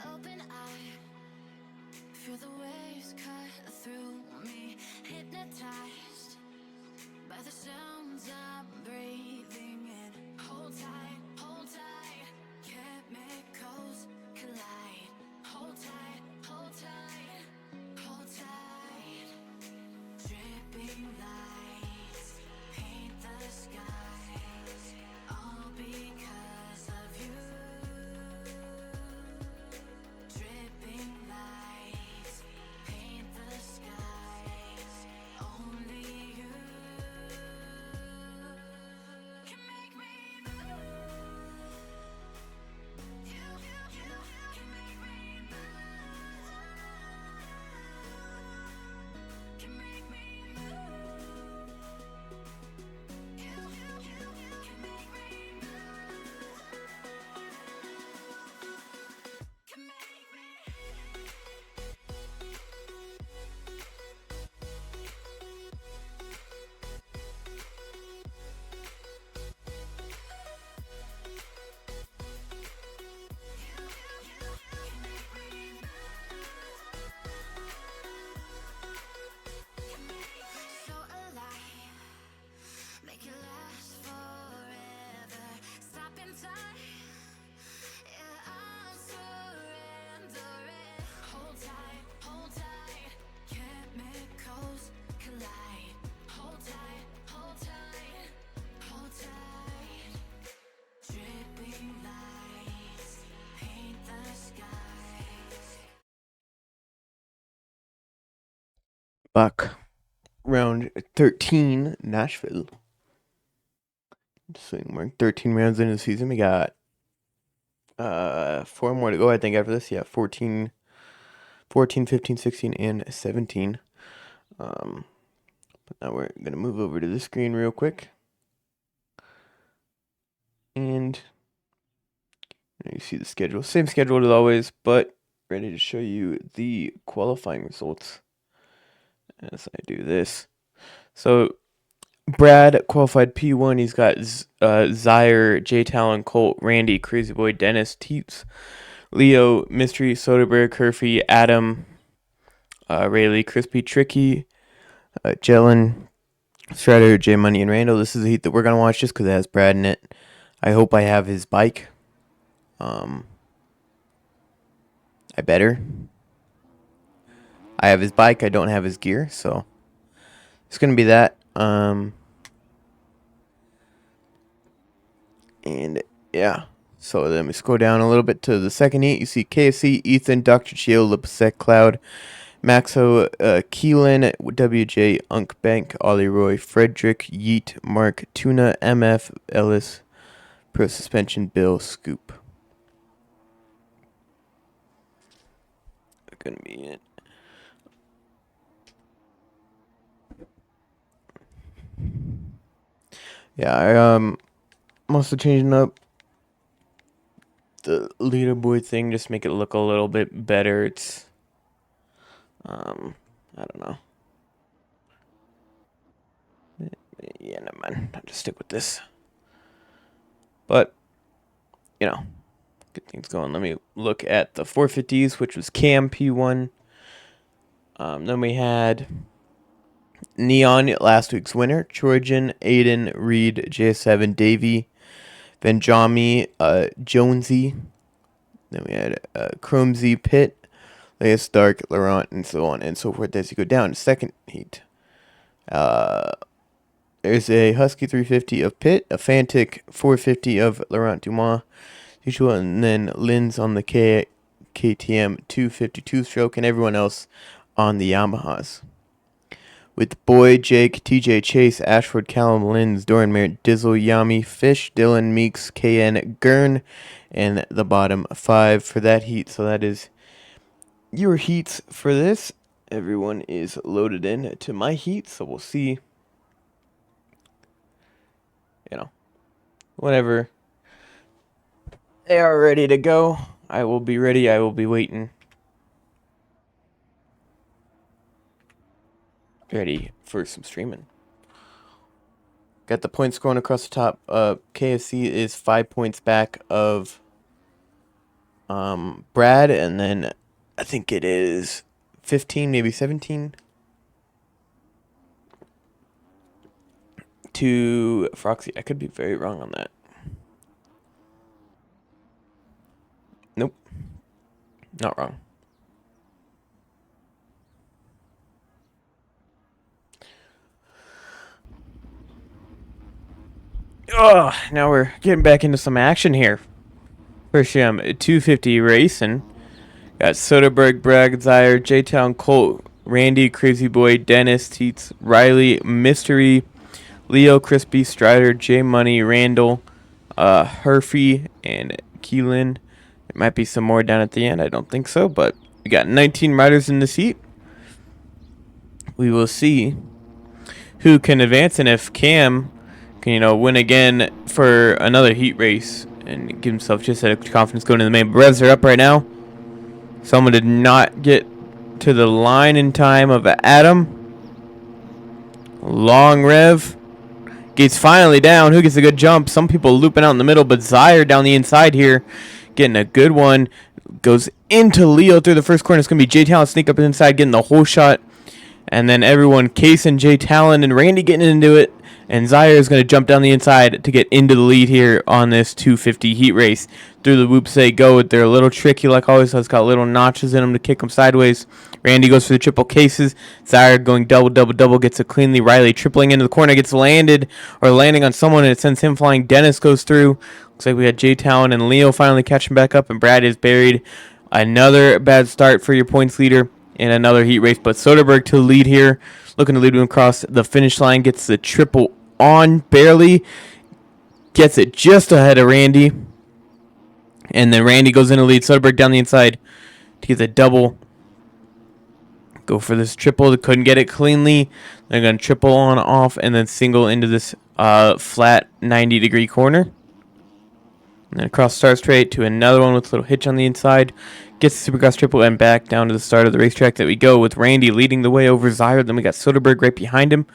open eye, feel the waves cut through me, hypnotized by the sounds I'm breathing in. Hold tight, chemicals collide. Hold tight, hold tight. Dripping lights paint the skies, all because of you. Dripping lights paint the skies, only you can make me move. You can make me move. Can make me move. You can make me move. Can make me. So alive, make it last forever. Stop in time, yeah, I'll surrender it. Hold tight, chemicals collide. Hold tight, hold tight. Dripping lights paint the skies. Back. Round 13, Nashville. So we're 13 rounds into the season. We got 4 more to go, I think, after this. Yeah, 14, 15, 16, and 17. But now we're going to move over to the screen real quick. And you see the schedule. Same schedule as always, but ready to show you the qualifying results as I do this. So Brad qualified P1. He's got Zaire, J Talon, Colt, Randy, Crazy Boy, Dennis, Teeps, Leo, Mystery, Soderbergh, Curfy, Adam, Rayleigh, Crispy, Tricky, Jellen, Strider, J Money, and Randall. This is a heat that we're gonna watch just because it has Brad in it. I hope I have his bike. I better. I have his bike. I don't have his gear, so it's gonna be that. And yeah. So then we scroll down a little bit to the second heat. You see KFC, Ethan, Dr. Chio, Lipsec, Cloud, Maxo, Keelan, WJ, Unk Bank, Ollie Roy, Frederick, Yeet, Mark, Tuna, MF, Ellis, Pro Suspension, Bill, Scoop. Gonna be it. Yeah, I'm also changing up the leaderboard thing, just make it look a little bit better. It's I don't know. Yeah, never mind. I'll just stick with this. But get things going. Let me look at the 450s, which was Cam P1. Then we had Neon, last week's winner, Trojan, Aiden, Reed, J7, Davey, Benjami, Jonesy. Then we had Chromesy, Pitt, Leia Stark, Laurent, and so on and so forth as you go down. Second heat. There's a Husky 350 of Pitt, a Fantic 450 of Laurent Dumas, usual, and then Lynn's on the KTM 252 stroke, and everyone else on the Yamahas. With Boy, Jake, TJ Chase, Ashford, Callum, Linz, Dorian Merritt, Dizzle, Yami, Fish, Dylan, Meeks, KN, Gurn, and the bottom 5 for that heat. So that is your heats for this. Everyone is loaded in to my heat, so we'll see. Whenever they are ready to go, I will be ready. I will be waiting. Ready for some streaming. Got the points going across the top. KFC is 5 points back of Brad, and then I think it is 15, maybe 17 to Froxy. I could be very wrong on that. Nope, not wrong. Oh, now we're getting back into some action here. First, 250 racing. Got Soderbergh, Bragg, Zyre, J-Town, Colt, Randy, Crazy Boy, Dennis, Teets, Riley, Mystery, Leo, Crispy, Strider, J Money, Randall, Herfy, and Keelan. There might be some more down at the end. I don't think so, but we got 19 riders in the seat. We will see who can advance, and if Cam can, win again for another heat race and give himself just a confidence going to the main. Revs are up right now. Someone did not get to the line in time of Adam. Long rev. Gates finally down. Who gets a good jump? Some people looping out in the middle, but Zyre down the inside here. Getting a good one. Goes into Leo through the first corner. It's going to be J Talon sneak up inside, getting the whole shot. And then everyone, Case and J Talon and Randy getting into it. And Zyre is going to jump down the inside to get into the lead here on this 250 heat race. Through the whoops they go. They're a little tricky like always. So it's got little notches in them to kick them sideways. Randy goes for the triple cases. Zyre going double. Gets it cleanly. Riley tripling into the corner. Gets landing on someone, and it sends him flying. Dennis goes through. Looks like we had J-Town and Leo finally catching back up. And Brad is buried. Another bad start for your points leader in another heat race. But Soderbergh to lead here. Looking to lead him across the finish line. Gets the triple on barely. Gets it just ahead of Randy. And then Randy goes in to lead. Soderbergh down the inside to get the double. Go for this triple. They couldn't get it cleanly. They're going to triple on off and then single into this flat 90-degree corner. And then across Star Straight to another one with a little hitch on the inside. Gets the Supercross triple and back down to the start of the racetrack that we go with Randy leading the way over Zyre. Then we got Soderbergh right behind him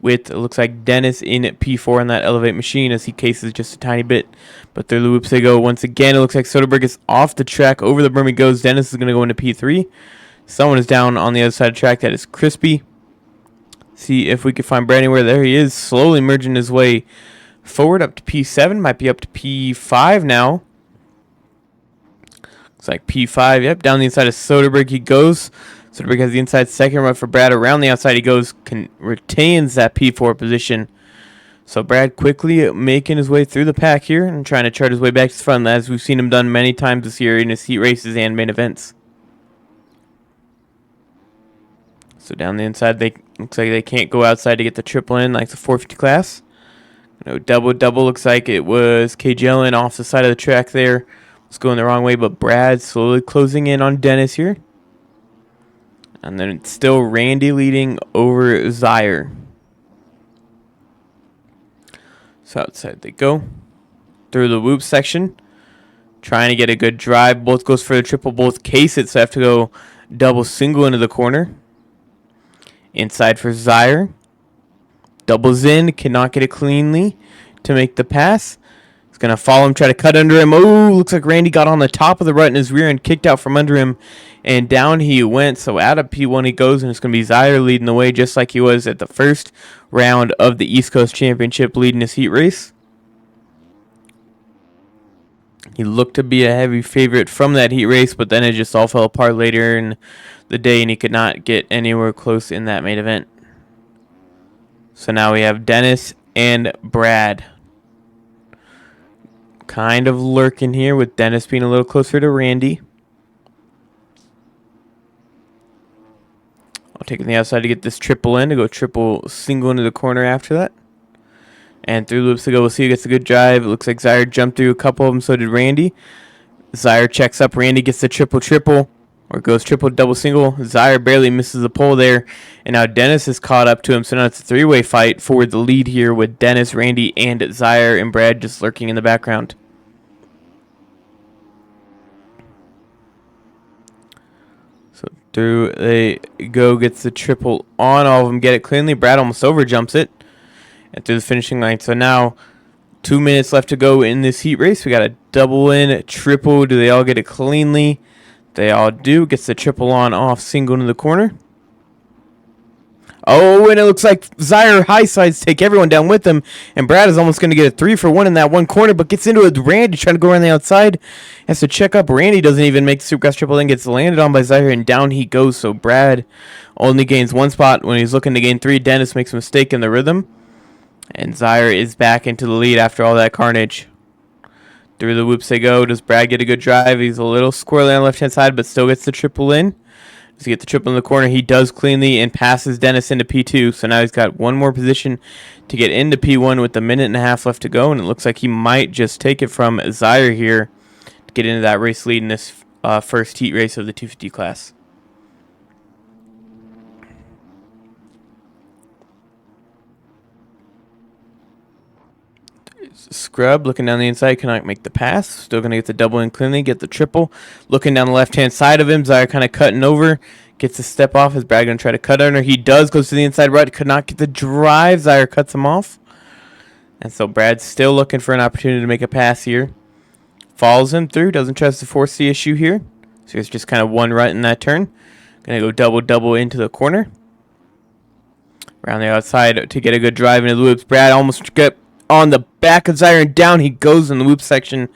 with, it looks like, Dennis in P4 on that Elevate machine as he cases just a tiny bit. But through the whoops they go once again. It looks like Soderbergh is off the track. Over the berm he goes. Dennis is going to go into P3. Someone is down on the other side of the track. That is Crispy. See if we can find Brad anywhere. There he is, slowly merging his way forward up to P7. Might be up to P5 now. Looks like P5. Yep, down the inside of Soderbergh he goes. Soderbergh has the inside second run for Brad. Around the outside he goes. Retains that P4 position. So Brad quickly making his way through the pack here and trying to chart his way back to the front, as we've seen him done many times this year in his heat races and main events. So down the inside, looks like they can't go outside to get the triple in like the 450 class. Double looks like it was KJ Ellen off the side of the track there. It's going the wrong way, but Brad slowly closing in on Dennis here. And then it's still Randy leading over Zyre. So outside they go. Through the whoop section. Trying to get a good drive. Both goes for the triple. Both case it, so I have to go double single into the corner. Inside for Zyre. Doubles in. Cannot get it cleanly to make the pass. He's going to follow him. Try to cut under him. Oh, looks like Randy got on the top of the rut in his rear and kicked out from under him. And down he went. So out of P1 he goes. And it's going to be Zyre leading the way just like he was at the first round of the East Coast Championship, leading his heat race. He looked to be a heavy favorite from that heat race, but then it just all fell apart later in the day, and he could not get anywhere close in that main event. So now we have Dennis and Brad. Kind of lurking here, with Dennis being a little closer to Randy. I'll take it on the outside to get this triple in, to go triple single into the corner after that. And through loops to go. We'll see who gets a good drive. It looks like Zyre jumped through a couple of them, so did Randy. Zyre checks up. Randy gets the triple, or goes triple, double, single. Zyre barely misses the pole there. And now Dennis is caught up to him, so now it's a three-way fight for the lead here with Dennis, Randy, and Zyre, and Brad just lurking in the background. So through they go, gets the triple on all of them, get it cleanly. Brad almost over jumps it. And through the finishing line. So now 2 minutes left to go in this heat race. We got a double in, triple. Do they all get it cleanly? They all do. Gets the triple on off, single into the corner. Oh, and it looks like Zaire high sides take everyone down with him. And Brad is almost going to get a 3-for-1 in that one corner, but gets into it with Randy trying to go around the outside. Has to check up. Randy doesn't even make the Supercross triple, then gets landed on by Zaire, and down he goes. So Brad only gains 1 spot when he's looking to gain 3. Dennis makes a mistake in the rhythm. And Zaire is back into the lead after all that carnage. Through the whoops they go. Does Brad get a good drive? He's a little squirrely on the left-hand side, but still gets the triple in. Does he get the triple in the corner? He does cleanly and passes Dennis into P2. So now he's got one more position to get into P1 with a minute and a half left to go. And it looks like he might just take it from Zaire here to get into that race lead in this first heat race of the 250 class. Scrub looking down the inside, cannot make the pass. Still going to get the double in cleanly, get the triple. Looking down the left-hand side of him, Zaire kind of cutting over. Gets a step off. Is Brad going to try to cut under? He does, goes to the inside right. Could not get the drive. Zaire cuts him off. And so Brad's still looking for an opportunity to make a pass here. Follows him through, doesn't trust to force the issue here. So it's just kind of one right in that turn. Going to go double into the corner. Around the outside to get a good drive into the loops. Brad almost got on the back of Zaire, and down he goes in the loop section.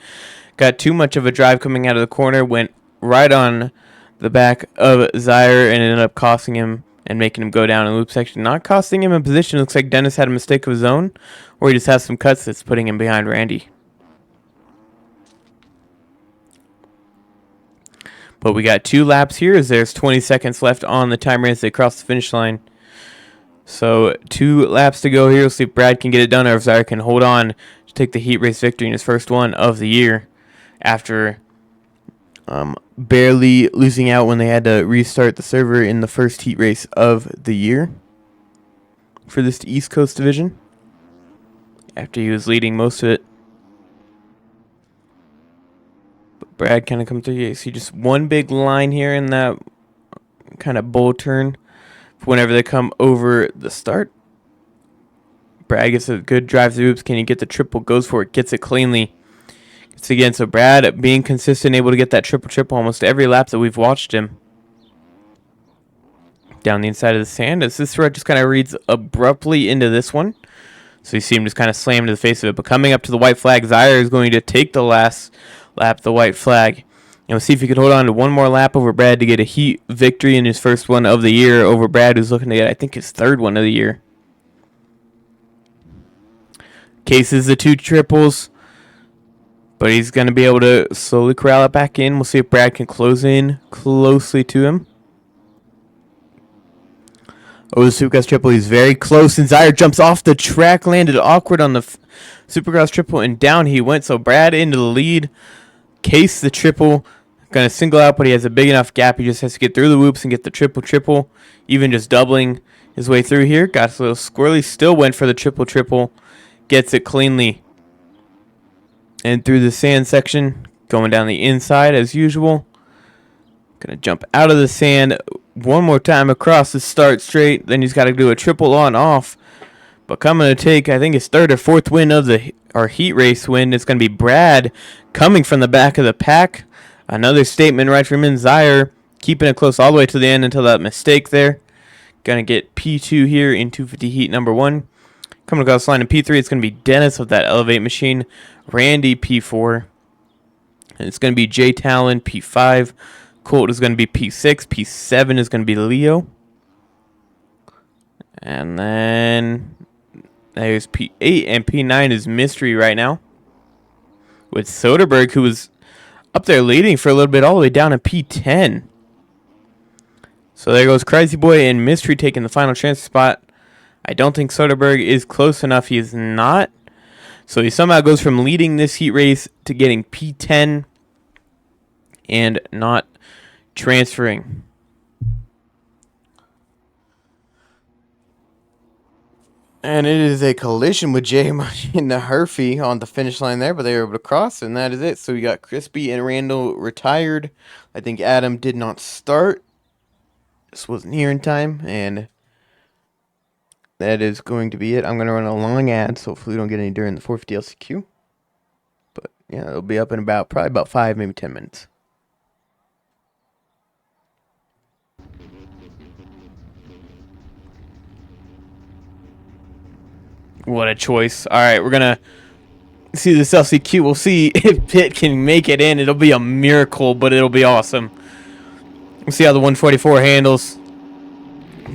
Got too much of a drive coming out of the corner. Went right on the back of Zaire and ended up costing him and making him go down in the loop section. Not costing him a position. Looks like Dennis had a mistake of his own, or he just has some cuts that's putting him behind Randy. But we got 2 laps here as there's 20 seconds left on the timer as they cross the finish line. So 2 laps to go here. We'll see if Brad can get it done or if Zaire can hold on to take the heat race victory in his first one of the year after barely losing out when they had to restart the server in the first heat race of the year for this East Coast division after he was leading most of it. But Brad kind of come through. You see just one big line here in that kind of bull turn. Whenever they come over the start, Brad gets a good drive through. Can he get the triple? Goes for it. Gets it cleanly. Gets it again. So Brad being consistent, able to get that triple almost every lap that we've watched him. Down the inside of the sand. As this road just kind of reads abruptly into this one. So you see him just kind of slam to the face of it. But coming up to the white flag, Zaire is going to take the last lap, the white flag. And we'll see if he can hold on to one more lap over Brad to get a heat victory in his first one of the year over Brad, who's looking to get, I think, his third one of the year. Cases the 2 triples, but he's going to be able to slowly corral it back in. We'll see if Brad can close in closely to him. Oh, the Supercross triple, he's very close, and Zaire jumps off the track, landed awkward on the Supercross triple, and down he went. So Brad into the lead. Case the triple, going to single out, but he has a big enough gap. He just has to get through the whoops and get the triple. Even just doubling his way through here. Got a little squirrely, still went for the triple. Gets it cleanly. And through the sand section, going down the inside as usual. Going to jump out of the sand one more time across the start straight. Then he's got to do a triple on off. But coming to take, I think, his 3rd or 4th win of our heat race win. It's going to be Brad coming from the back of the pack. Another statement right from him. Zaire keeping it close all the way to the end until that mistake there. Going to get P2 here in 250 heat number 1. Coming across the line in P3, it's going to be Dennis with that Elevate machine. Randy, P4. And it's going to be Jay Talon, P5. Colt is going to be P6. P7 is going to be Leo. And then there's P8 and P9 is Mystery right now. With Soderbergh, who was up there leading for a little bit, all the way down to P10. So there goes Crazy Boy and Mystery taking the final transfer spot. I don't think Soderbergh is close enough. He is not. So he somehow goes from leading this heat race to getting P10 and not transferring. And it is a collision with Jay and the Herfy on the finish line there, but they were able to cross, and that is it. So we got Crispy and Randall retired. I think Adam did not start. This wasn't here in time, and that is going to be it. I'm going to run a long ad, so hopefully we don't get any during the 450 LCQ. But yeah, it'll be up in probably about 5, maybe 10 minutes. What a choice. All right, we're going to see this LCQ. We'll see if Pitt can make it in. It'll be a miracle, but it'll be awesome. We'll see how the 144 handles.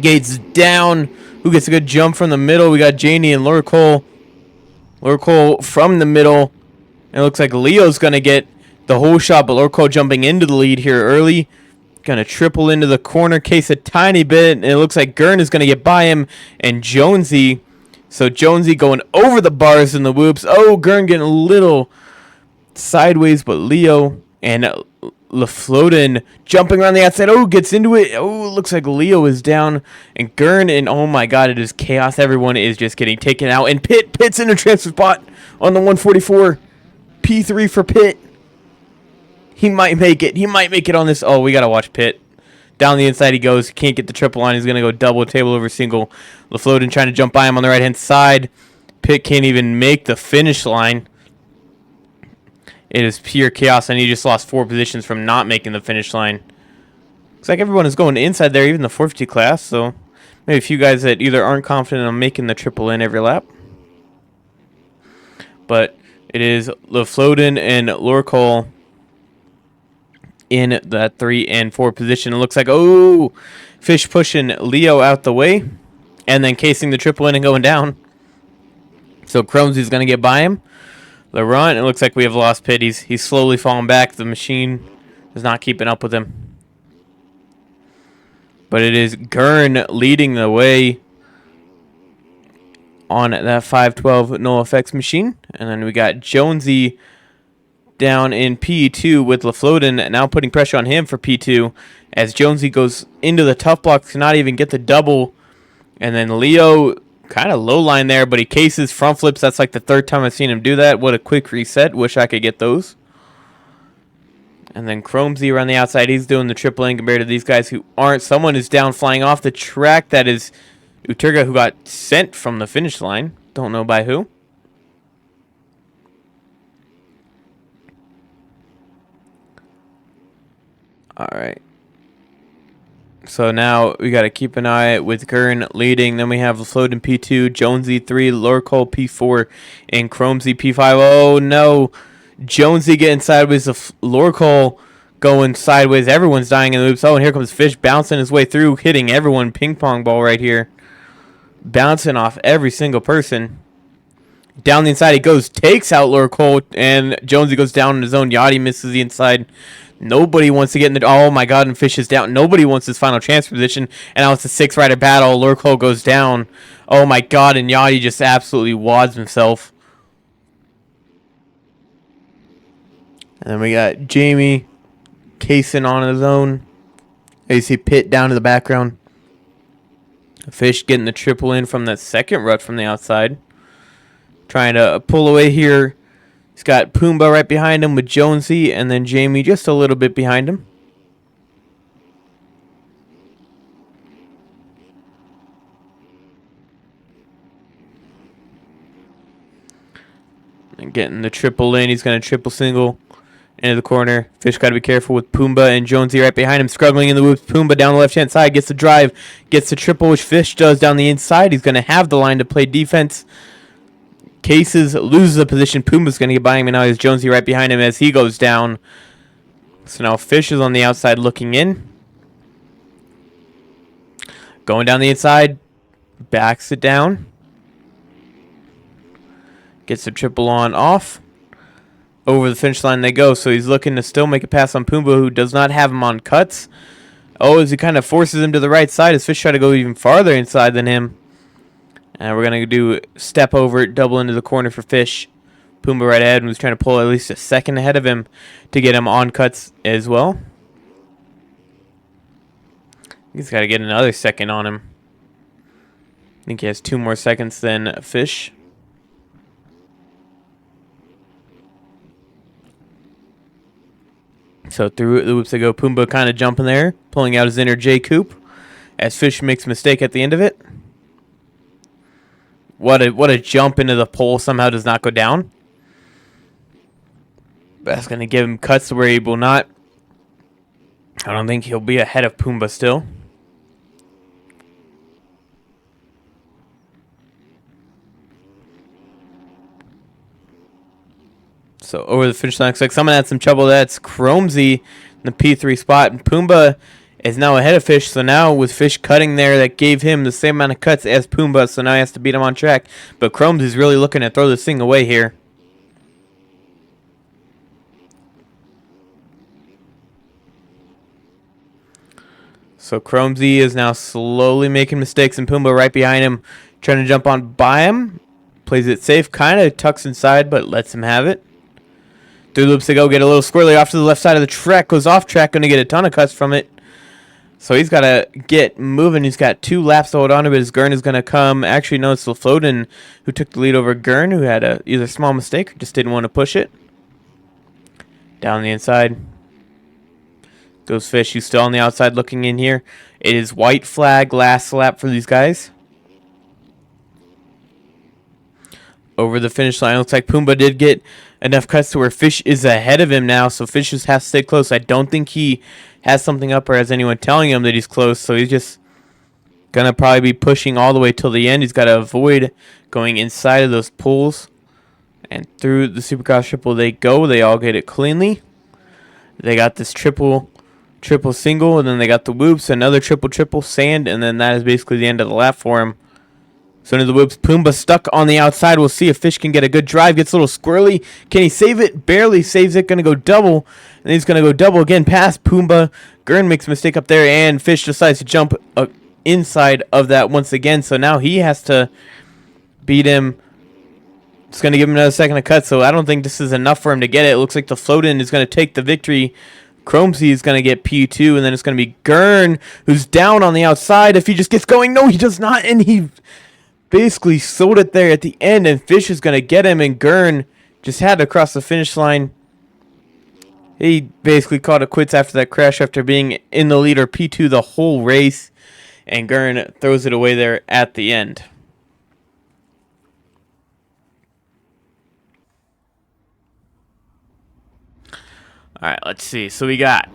Gates down. Who gets a good jump from the middle? We got Janie and Laura Cole. Laura Cole from the middle. It looks like Leo's going to get the whole shot, but Laura Cole jumping into the lead here early. Going to triple into the corner case a tiny bit. And it looks like Gurn is going to get by him. And Jonesy. So Jonesy going over the bars in the whoops. Oh, Gurn getting a little sideways, but Leo and LaFloden jumping around the outside. Oh, gets into it. Oh, looks like Leo is down. And Gurn, and oh my god, it is chaos. Everyone is just getting taken out. And Pitt's in a transfer spot on the 144. P3 for Pitt. He might make it. He might make it on this. Oh, we got to watch Pitt. Down the inside he goes. Can't get the triple line. He's going to go double, table over single. LaFloden trying to jump by him on the right-hand side. Pitt can't even make the finish line. It is pure chaos, and he just lost 4 positions from not making the finish line. Looks like everyone is going inside there, even the 450 class, so maybe a few guys that either aren't confident on making the triple in every lap. But it is LaFloden and Laura Cole in that 3 and 4 position. It looks like, oh, Fish pushing Leo out the way and then casing the triple in and going down. So Cromesy's going to get by him. The run, it looks like we have lost Pitt. He's slowly falling back. The machine is not keeping up with him. But it is Gurn leading the way on that 512 no effects machine. And then we got Jonesy down in P2 with LaFloden now putting pressure on him for P2 as Jonesy goes into the tough block to not even get the double. And then Leo kind of low line there, but he cases front flips. That's like the 3rd time I've seen him do that. What a quick reset. Wish I could get those. And then Cromesy around the outside. He's doing the triple in compared to these guys who aren't. Someone is down flying off the track. That is Uturga, who got sent from the finish line. Don't know by who. All right. So now we got to keep an eye with Gurn leading. Then we have LaFloden P2, Jonesy 3, Laura Cole P4, and Cromesy P5. Oh, no. Jonesy getting sideways. Laura Cole going sideways. Everyone's dying in the loops. Oh, and here comes Fish bouncing his way through, hitting everyone. Ping pong ball right here. Bouncing off every single person. Down the inside he goes. Takes out Laura Cole, and Jonesy goes down in his own. Yachty misses the inside. Nobody wants to get in the... Oh, my God, and Fish is down. Nobody wants his final chance position. And now it's a 6-rider battle. Laura Cole goes down. Oh, my God, and Yachty just absolutely wads himself. And then we got Jamie casing on his own. You see Pitt down to the background. Fish getting the triple in from that second rut from the outside. Trying to pull away here. He's got Pumbaa right behind him with Jonesy, and then Jamie just a little bit behind him. And getting the triple in. He's going to triple single into the corner. Fish got to be careful with Pumbaa and Jonesy right behind him. Scrubbing in the whoops. Pumbaa down the left-hand side. Gets the drive. Gets the triple, which Fish does down the inside. He's going to have the line to play defense. Cases, loses the position. Pumbaa's going to get by him, and now he's Jonesy right behind him as he goes down. So now Fish is on the outside looking in. Going down the inside. Backs it down. Gets the triple on off. Over the finish line they go. So he's looking to still make a pass on Pumbaa, who does not have him on cuts. Oh, as he kind of forces him to the right side as Fish try to go even farther inside than him. And we're going to do step over, double into the corner for Fish. Pumbaa right ahead and was trying to pull at least a second ahead of him to get him on cuts as well. He's got to get another second on him. I think he has 2 more seconds than Fish. So through the whoops they go. Pumbaa kind of jumping there, pulling out his inner J Coupe as Fish makes a mistake at the end of it. What a jump into the pole. Somehow does not go down. That's going to give him cuts where he will not. I don't think he'll be ahead of Pumbaa still. So over the finish line, looks like someone had some trouble. That's Chromesy in the P3 spot. And Pumbaa is now ahead of Fish. So now with Fish cutting there, that gave him the same amount of cuts as Pumbaa. So now he has to beat him on track. But Chromesy's really looking to throw this thing away here. So Chromesy is now slowly making mistakes. And Pumbaa right behind him, trying to jump on by him. Plays it safe. Kind of tucks inside, but lets him have it. Through loops to go, get a little squirrely off to the left side of the track. Goes off track, going to get a ton of cuts from it. So he's got to get moving. He's got 2 laps to hold on to, but his Gurn is going to come. Actually, no, it's Lofoden who took the lead over Gurn, who had a either small mistake or just didn't want to push it. Down the inside goes Fish, who's still on the outside looking in here. It is white flag last lap for these guys. Over the finish line, looks like Pumbaa did get enough cuts to where Fish is ahead of him now, so Fish just has to stay close. I don't think he has something up or has anyone telling him that he's close, so he's just going to probably be pushing all the way till the end. He's got to avoid going inside of those pools. And through the Supercross triple they go. They all get it cleanly. They got this triple single, and then they got the whoops, another triple sand, and then that is basically the end of the lap for him. So into the whoops, Pumbaa stuck on the outside. We'll see if Fish can get a good drive. Gets a little squirrely. Can he save it? Barely saves it. Going to go double. And he's going to go double again past Pumbaa. Gurn makes a mistake up there, and Fish decides to jump inside of that once again. So now he has to beat him. It's going to give him another second of cut, so I don't think this is enough for him to get it. It looks like the Floatin is going to take the victory. Chromesy is going to get P2, and then it's going to be Gurn, who's down on the outside. If he just gets going, no, he does not, and he basically sold it there at the end, and Fish is going to get him, and Gurn just had to cross the finish line. He basically called it quits after that crash after being in the lead or P2 the whole race, and Gurn throws it away there at the end. All right, let's see. So we got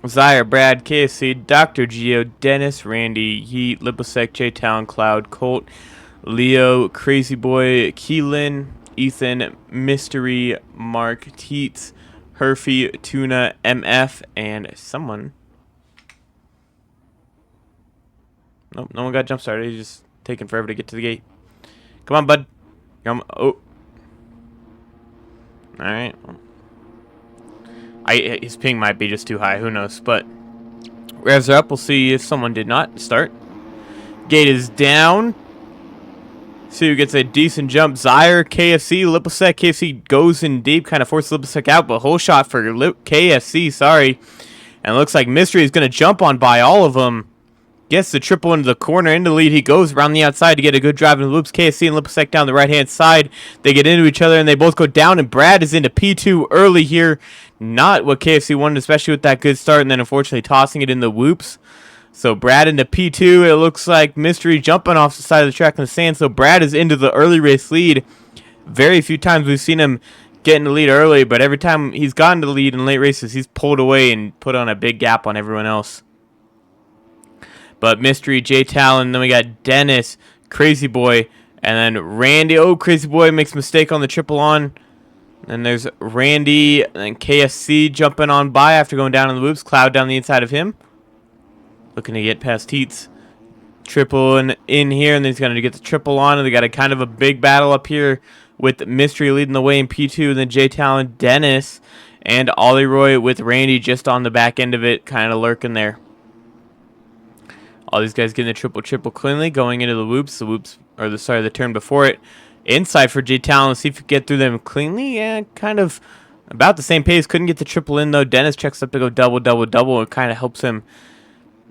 Zaire, Brad, KFC, Dr. Geo, Dennis, Randy, Heat, Liposec, J-Town, Cloud, Colt, Leo, Crazy Boy, Keelan, Ethan, Mystery, Mark, Teets, Herfy, Tuna, MF, and someone. Nope, no one got jump started. He's just taking forever to get to the gate. Come on, bud. Come. Oh. All right. His ping might be just too high. Who knows? But revs are up. We'll see if someone did not start. Gate is down. See who gets a decent jump. Zaire, KFC, Liposec. KFC goes in deep, kind of forces Liposec out, but whole shot for KFC. Sorry. And it looks like Mystery is going to jump on by all of them. Gets the triple into the corner, into the lead. He goes around the outside to get a good drive in the loops. KFC and Liposec down the right-hand side. They get into each other, and they both go down, and Brad is into P2 early here. Not what KFC wanted, especially with that good start, and then unfortunately tossing it in the whoops. So Brad into P2. It looks like Mystery jumping off the side of the track in the sand, so Brad is into the early race lead. Very few times we've seen him get in the lead early, but every time he's gotten to the lead in late races, he's pulled away and put on a big gap on everyone else. But Mystery, J Talon, then we got Dennis, Crazy Boy, and then Randy. Oh, Crazy Boy makes a mistake on the triple on. And there's Randy and KFC jumping on by after going down in the whoops. Cloud down the inside of him. Looking to get past Heats. Triple in here, and then he's going to get the triple on. And they got a kind of a big battle up here with Mystery leading the way in P2. And then J Talon, Dennis, and Ollie Roy with Randy just on the back end of it, kind of lurking there. All these guys getting the triple cleanly, going into the whoops. The turn before it. Inside for J Talon. Let's see if we get through them cleanly. Yeah, kind of about the same pace. Couldn't get the triple in, though. Dennis checks up to go double. It kind of helps him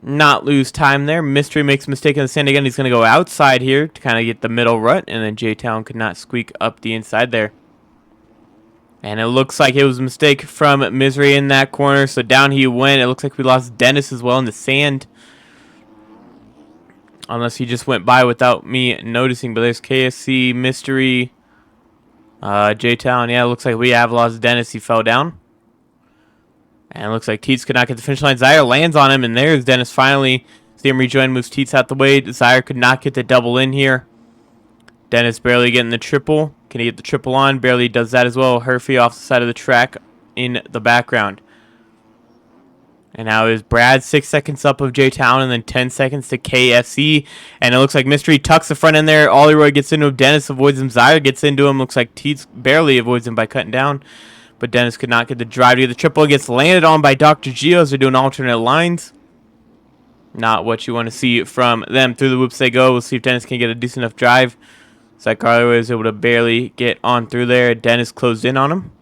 not lose time there. Mystery makes a mistake in the sand again. He's going to go outside here to kind of get the middle rut, and then J Talon could not squeak up the inside there. And it looks like it was a mistake from Misery in that corner, so down he went. It looks like we lost Dennis as well in the sand. unless he just went by without me noticing. But there's KSC, Mystery, J-Town. Yeah, it looks like we have lost Dennis. He fell down. And it looks like Teets could not get the finish line. Zaire lands on him, and there's Dennis finally. See him rejoin, moves Teets out the way. Zaire could not get the double in here. Dennis barely getting the triple. Can he get the triple on? Barely does that as well. Herfy off the side of the track in the background. And now is Brad 6 seconds up of J-Town and then 10 seconds to KFC. And it looks like Mystery tucks the front end there. Olleroy gets into him. Dennis avoids him. Zaire gets into him. Looks like Teets barely avoids him by cutting down. But Dennis could not get the drive to get the triple. Gets landed on by Dr. Gio as they're doing alternate lines. Not what you want to see from them. Through the whoops they go. We'll see if Dennis can get a decent enough drive. It's like Olleroy was able to barely get on through there. Dennis closed in on him.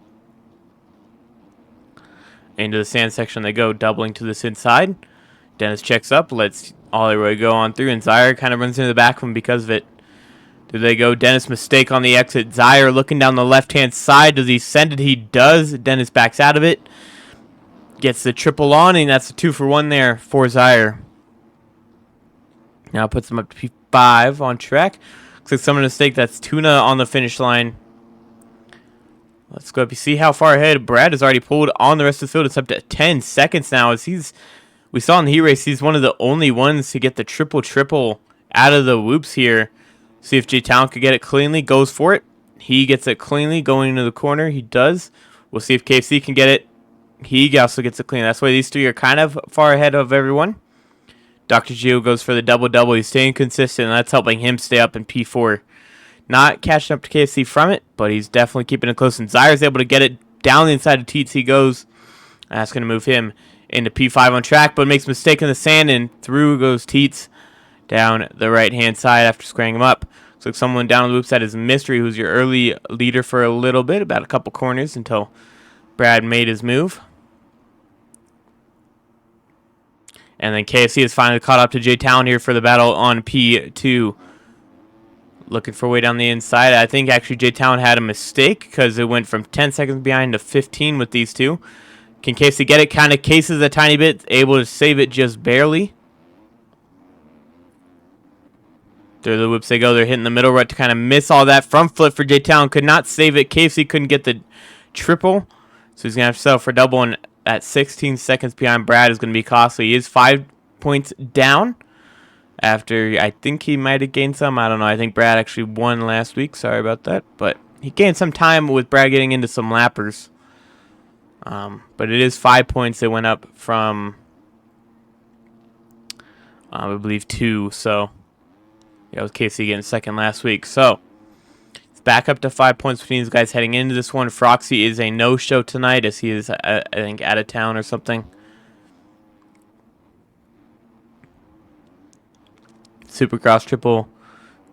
Into the sand section they go, doubling to this inside. Dennis checks up, lets Olleroy go on through, and Zaire kind of runs into the back of him because of it. Through they go. Dennis mistake on the exit. Zaire looking down the left-hand side. Does he send it? He does. Dennis backs out of it. Gets the triple on, and that's a 2-for-1 there for Zaire. Now puts him up to P5 on track. Looks like someone mistake. That's Tuna on the finish line. Let's go up. You see how far ahead Brad has already pulled on the rest of the field. It's up to 10 seconds now. As we saw in the heat race, he's one of the only ones to get the triple out of the whoops here. See if J-Town could get it cleanly. Goes for it. He gets it cleanly going into the corner. He does. We'll see if KFC can get it. He also gets it clean. That's why these three are kind of far ahead of everyone. Dr. Gio goes for the double-double. He's staying consistent, and that's helping him stay up in P4. Not catching up to KFC from it, but he's definitely keeping it close. And Zaire's able to get it down the inside of Teets. He goes. That's going to move him into P5 on track, but makes a mistake in the sand, and through goes Teets down the right-hand side after squaring him up. Looks like someone down the loop side is Mystery, who's your early leader for a little bit, about a couple corners until Brad made his move. And then KFC has finally caught up to J-Town here for the battle on P2. Looking for way down the inside. I think actually J-Town had a mistake because it went from 10 seconds behind to 15 with these two. Can KFC get it? Kind of cases a tiny bit. Able to save it just barely. Through the whoops they go. They're hitting the middle right to kind of miss all that. Front flip for J-Town. Could not save it. KFC couldn't get the triple. So he's going to have to settle for double. And at 16 seconds behind Brad is going to be costly. He is 5 points down. After, I think he might have gained some. I don't know. I think Brad actually won last week. Sorry about that. But he gained some time with Brad getting into some lappers. But it is 5 points. They went up from, I believe, 2. So, yeah, with KC getting second last week. So, it's back up to 5 points between these guys heading into this one. Froxy is a no-show tonight as he is, I think, out of town or something. Supercross triple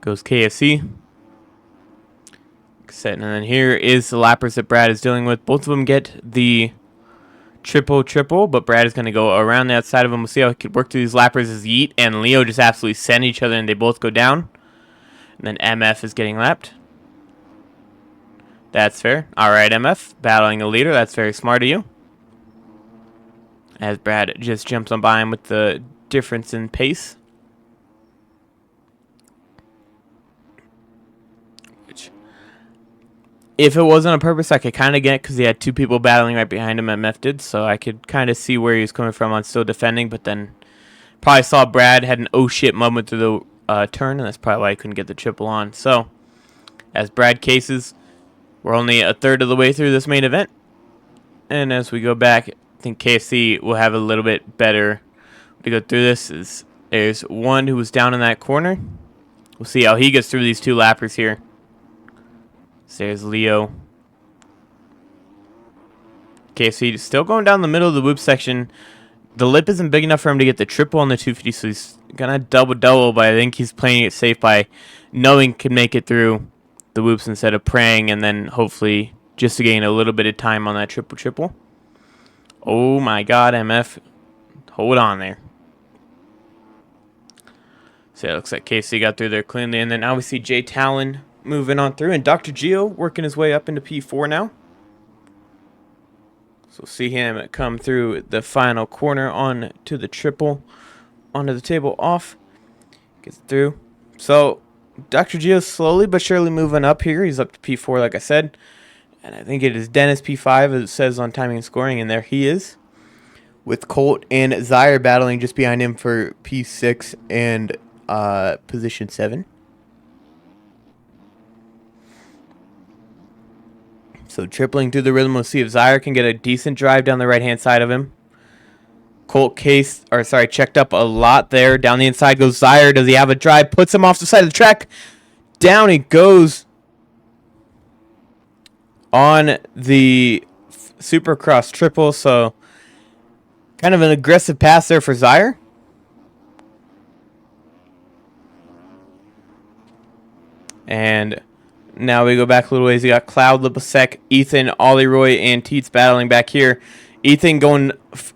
goes KFC. And then here is the lappers that Brad is dealing with. Both of them get the triple, but Brad is going to go around the outside of them. We'll see how he could work through these lappers as Yeet and Leo just absolutely send each other and they both go down. And then MF is getting lapped. That's fair. All right, MF, battling a leader. That's very smart of you. As Brad just jumps on by him with the difference in pace. If it wasn't on purpose, I could kind of get it because he had two people battling right behind him, MF did, so I could kind of see where he was coming from on still defending, but then probably saw Brad had an oh shit moment through the turn, and that's probably why he couldn't get the triple on. So, as Brad cases, we're only a third of the way through this main event, and as we go back, I think KFC will have a little bit better to go through this. There's one who was down in that corner. We'll see how he gets through these two lappers here. So there's Leo. KFC still going down the middle of the whoop section. The lip isn't big enough for him to get the triple on the 250, so he's going to double, but I think he's playing it safe by knowing he can make it through the whoops instead of praying, and then hopefully just to gain a little bit of time on that triple. Oh my god, MF. Hold on there. So it looks like KFC got through there cleanly, and then now we see Jay Talon moving on through, and Dr. Gio working his way up into P4 now. So we'll see him come through the final corner on to the triple, onto the table off. Gets through. So Dr. Gio's slowly but surely moving up here. He's up to P4, like I said. And I think it is Dennis P5, as it says on timing and scoring. And there he is, with Colt and Zaire battling just behind him for P6 and position 7. So tripling through the rhythm. We'll see if Zaire can get a decent drive down the right-hand side of him. Colt checked up a lot there. Down the inside goes Zaire. Does he have a drive? Puts him off the side of the track. Down he goes on the Supercross triple. So kind of an aggressive pass there for Zaire. And now we go back a little ways. You got Cloud, Lipasek, Ethan, Ollie Roy, and Teets battling back here. Ethan going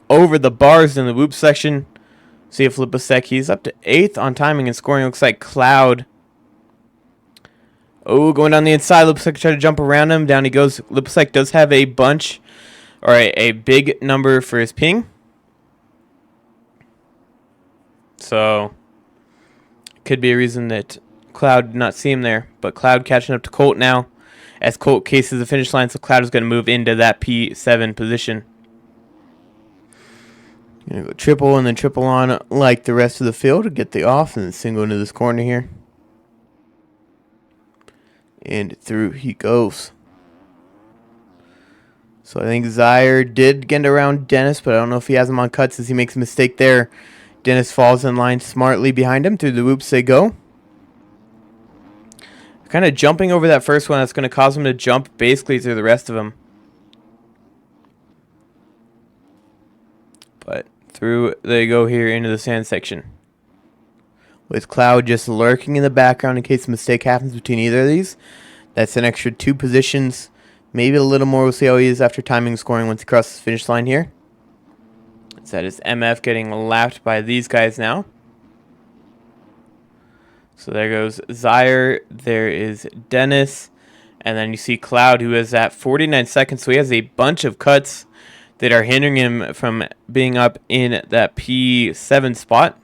over the bars in the whoop section. See if Lipasek, he's up to 8th on timing and scoring. Looks like Cloud. Oh, going down the inside. Lipasek try to jump around him. Down he goes. Lipasek does have a bunch, or a big number for his ping. So, could be a reason that Cloud did not see him there. But Cloud catching up to Colt now, as Colt cases the finish line. So Cloud is going to move into that P7 position. Gonna go triple and then triple on like the rest of the field to get the off, and then single into this corner here. And through he goes. So I think Zaire did get around Dennis, but I don't know if he has him on cuts as he makes a mistake there. Dennis falls in line smartly behind him. Through the whoops they go. Kind of jumping over that first one. That's going to cause him to jump basically through the rest of them. But through they go here into the sand section. With Cloud just lurking in the background in case a mistake happens between either of these. That's an extra 2 positions. Maybe a little more. We'll see how he is after timing scoring once he crosses the finish line here. So that is MF getting lapped by these guys now. So there goes Zaire. There is Dennis. And then you see Cloud, who is at 49 seconds. So he has a bunch of cuts that are hindering him from being up in that P7 spot.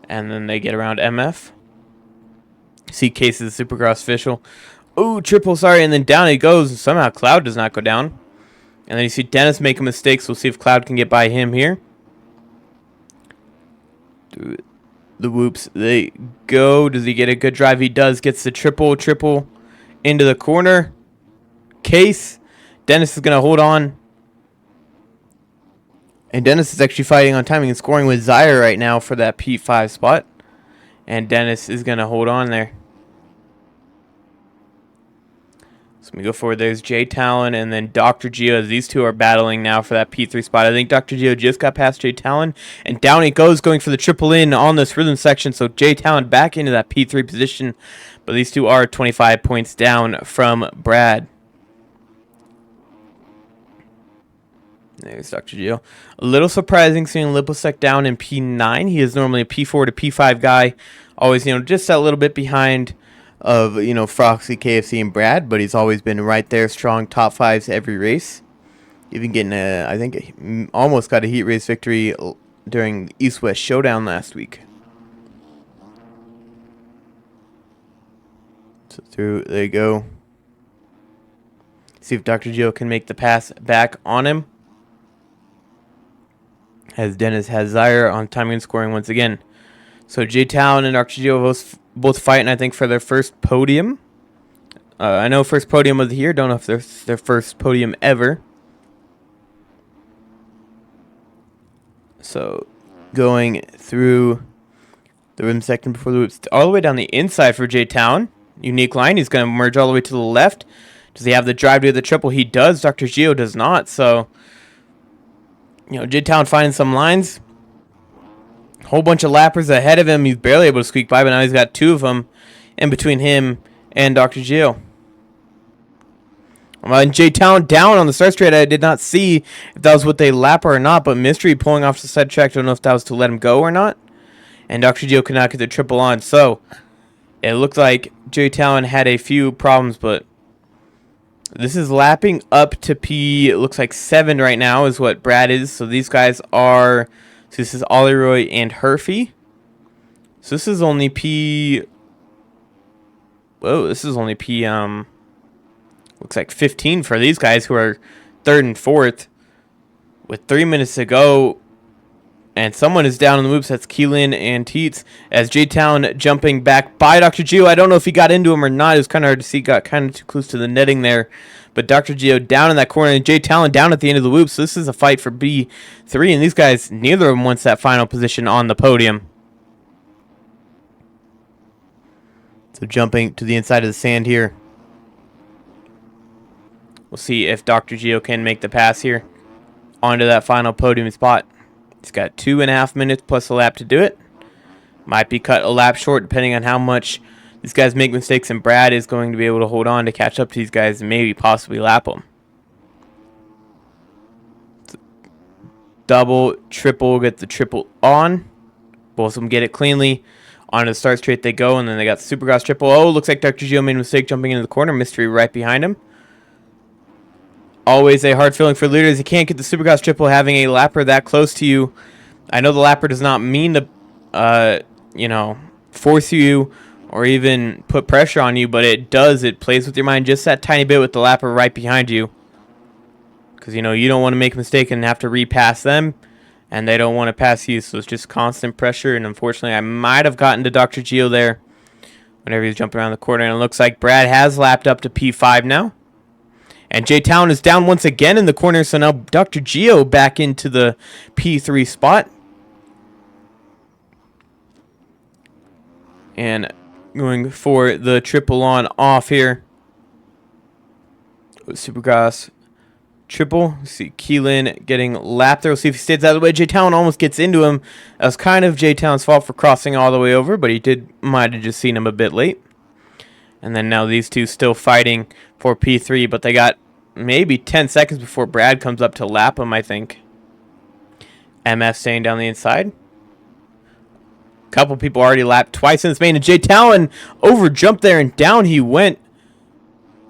And then they get around MF. See cases Supercross official. Oh, triple, sorry. And then down he goes. And somehow Cloud does not go down. And then you see Dennis make a mistake. So we'll see if Cloud can get by him here. Through the whoops they go. Does he get a good drive? He does. Gets the triple into the corner. Case. Dennis is going to hold on. And Dennis is actually fighting on timing and scoring with Zaire right now for that P5 spot. And Dennis is going to hold on there. So we go forward. There's Jay Talon and then Dr. Gio. These two are battling now for that P3 spot. I think Dr. Gio just got past Jay Talon. And down he goes, going for the triple in on this rhythm section. So Jay Talon back into that P3 position. But these two are 25 points down from Brad. There's Dr. Gio. A little surprising seeing Lipasek down in P9. He is normally a P4 to P5 guy. Always, just a little bit behind of, Froxy, KFC, and Brad. But he's always been right there, strong top 5s every race. Even getting, I think, almost got a heat race victory during the East-West Showdown last week. So through they go. See if Dr. Gio can make the pass back on him. As Dennis has Zaire on timing and scoring once again. So Jay Talon and Dr. Gio both fighting, I think, for their first podium. I know first podium of the year. Don't know if it's their first podium ever. So going through the rim section before the whoops, all the way down the inside for Jay Talon. Unique line. He's going to merge all the way to the left. Does he have the drive to the triple? He does. Dr. Gio does not. So, Jay Talon finding some lines. Whole bunch of lappers ahead of him. He's barely able to squeak by, but now he's got 2 of them in between him and Dr. Gio. And Jay Talon down on the start straight. I did not see if that was with a lapper or not, but Mystery pulling off the side track. Don't know if that was to let him go or not. And Dr. Gio could not get the triple on. So, it looked like Jay Talon had a few problems, but this is lapping up to P, it looks like 7 right now is what Brad is. So these guys are So this is Olleroy and Herfy. So this is only P... Whoa, this is only P... Looks like 15 for these guys who are 3rd and 4th. With 3 minutes to go. And someone is down in the whoops. That's Keelan and Teets. As J-Town jumping back by Dr. Gio. I don't know if he got into him or not. It was kind of hard to see. Got kind of too close to the netting there. But Dr. Gio down in that corner. And J-Town down at the end of the whoops. So this is a fight for B3. And these guys, neither of them wants that final position on the podium. So jumping to the inside of the sand here. We'll see if Dr. Gio can make the pass here onto that final podium spot. He's got 2.5 minutes plus a lap to do it. Might be cut a lap short depending on how much these guys make mistakes, and Brad is going to be able to hold on to catch up to these guys and maybe possibly lap them. Double, triple, get the triple on. Both of them get it cleanly. Onto the start straight they go, and then they got the Supercross triple. Oh, looks like Dr. Gio made a mistake jumping into the corner. Mystery right behind him. Always a hard feeling for leaders. You can't get the Supercross triple having a lapper that close to you. I know the lapper does not mean to, force you or even put pressure on you, but it does. It plays with your mind just that tiny bit with the lapper right behind you. Because, you don't want to make a mistake and have to repass them, and they don't want to pass you, so it's just constant pressure. And unfortunately, I might have gotten to Dr. Gio there whenever he was jumping around the corner, and it looks like Brad has lapped up to P5 now. And J-Town is down once again in the corner, so now Dr. Gio back into the P3 spot. And going for the triple on off here. Supercross triple. See Keelan getting lapped there. We'll see if he stays out of the way. J-Town almost gets into him. That was kind of J-Town's fault for crossing all the way over, but he might have just seen him a bit late. And then now these two still fighting for P3, but they got maybe 10 seconds before Brad comes up to lap him, I think. MF staying down the inside. A couple people already lapped twice in this main, and J-Town over jumped there and down he went.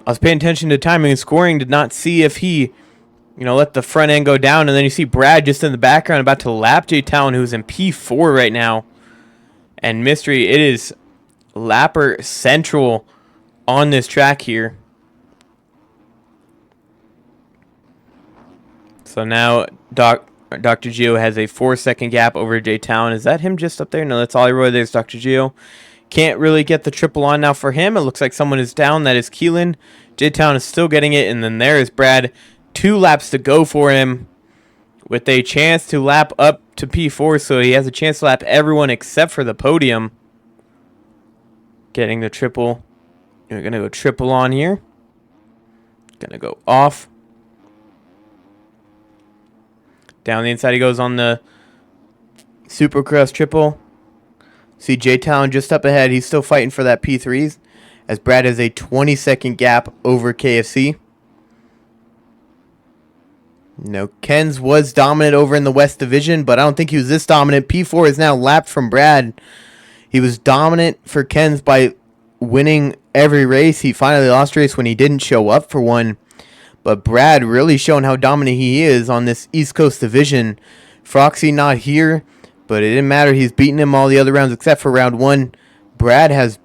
I was paying attention to timing and scoring, did not see if he, let the front end go down, and then you see Brad just in the background about to lap J-Town, who's in P4 right now. And Mystery, it is lapper central on this track here. So now Dr. Gio has a 4-second gap over J-Town. Is that him just up there? No, that's Olleroy. There's Dr. Gio. Can't really get the triple on now for him. It looks like someone is down. That is Keelan. J-Town is still getting it. And then there is Brad. 2 laps to go for him with a chance to lap up to P4. So he has a chance to lap everyone except for the podium. Getting the triple. We're going to go triple on here. Going to go off. Down the inside he goes on the Supercross triple. See J-Town just up ahead. He's still fighting for that P3s as Brad has a 20-second gap over KFC. Ken's was dominant over in the West Division, but I don't think he was this dominant. P4 is now lapped from Brad. He was dominant for Ken's by winning every race. He finally lost a race when he didn't show up for one. But Brad really showing how dominant he is on this East Coast division. Froxy not here, but it didn't matter. He's beaten him all the other rounds except for round 1. Brad has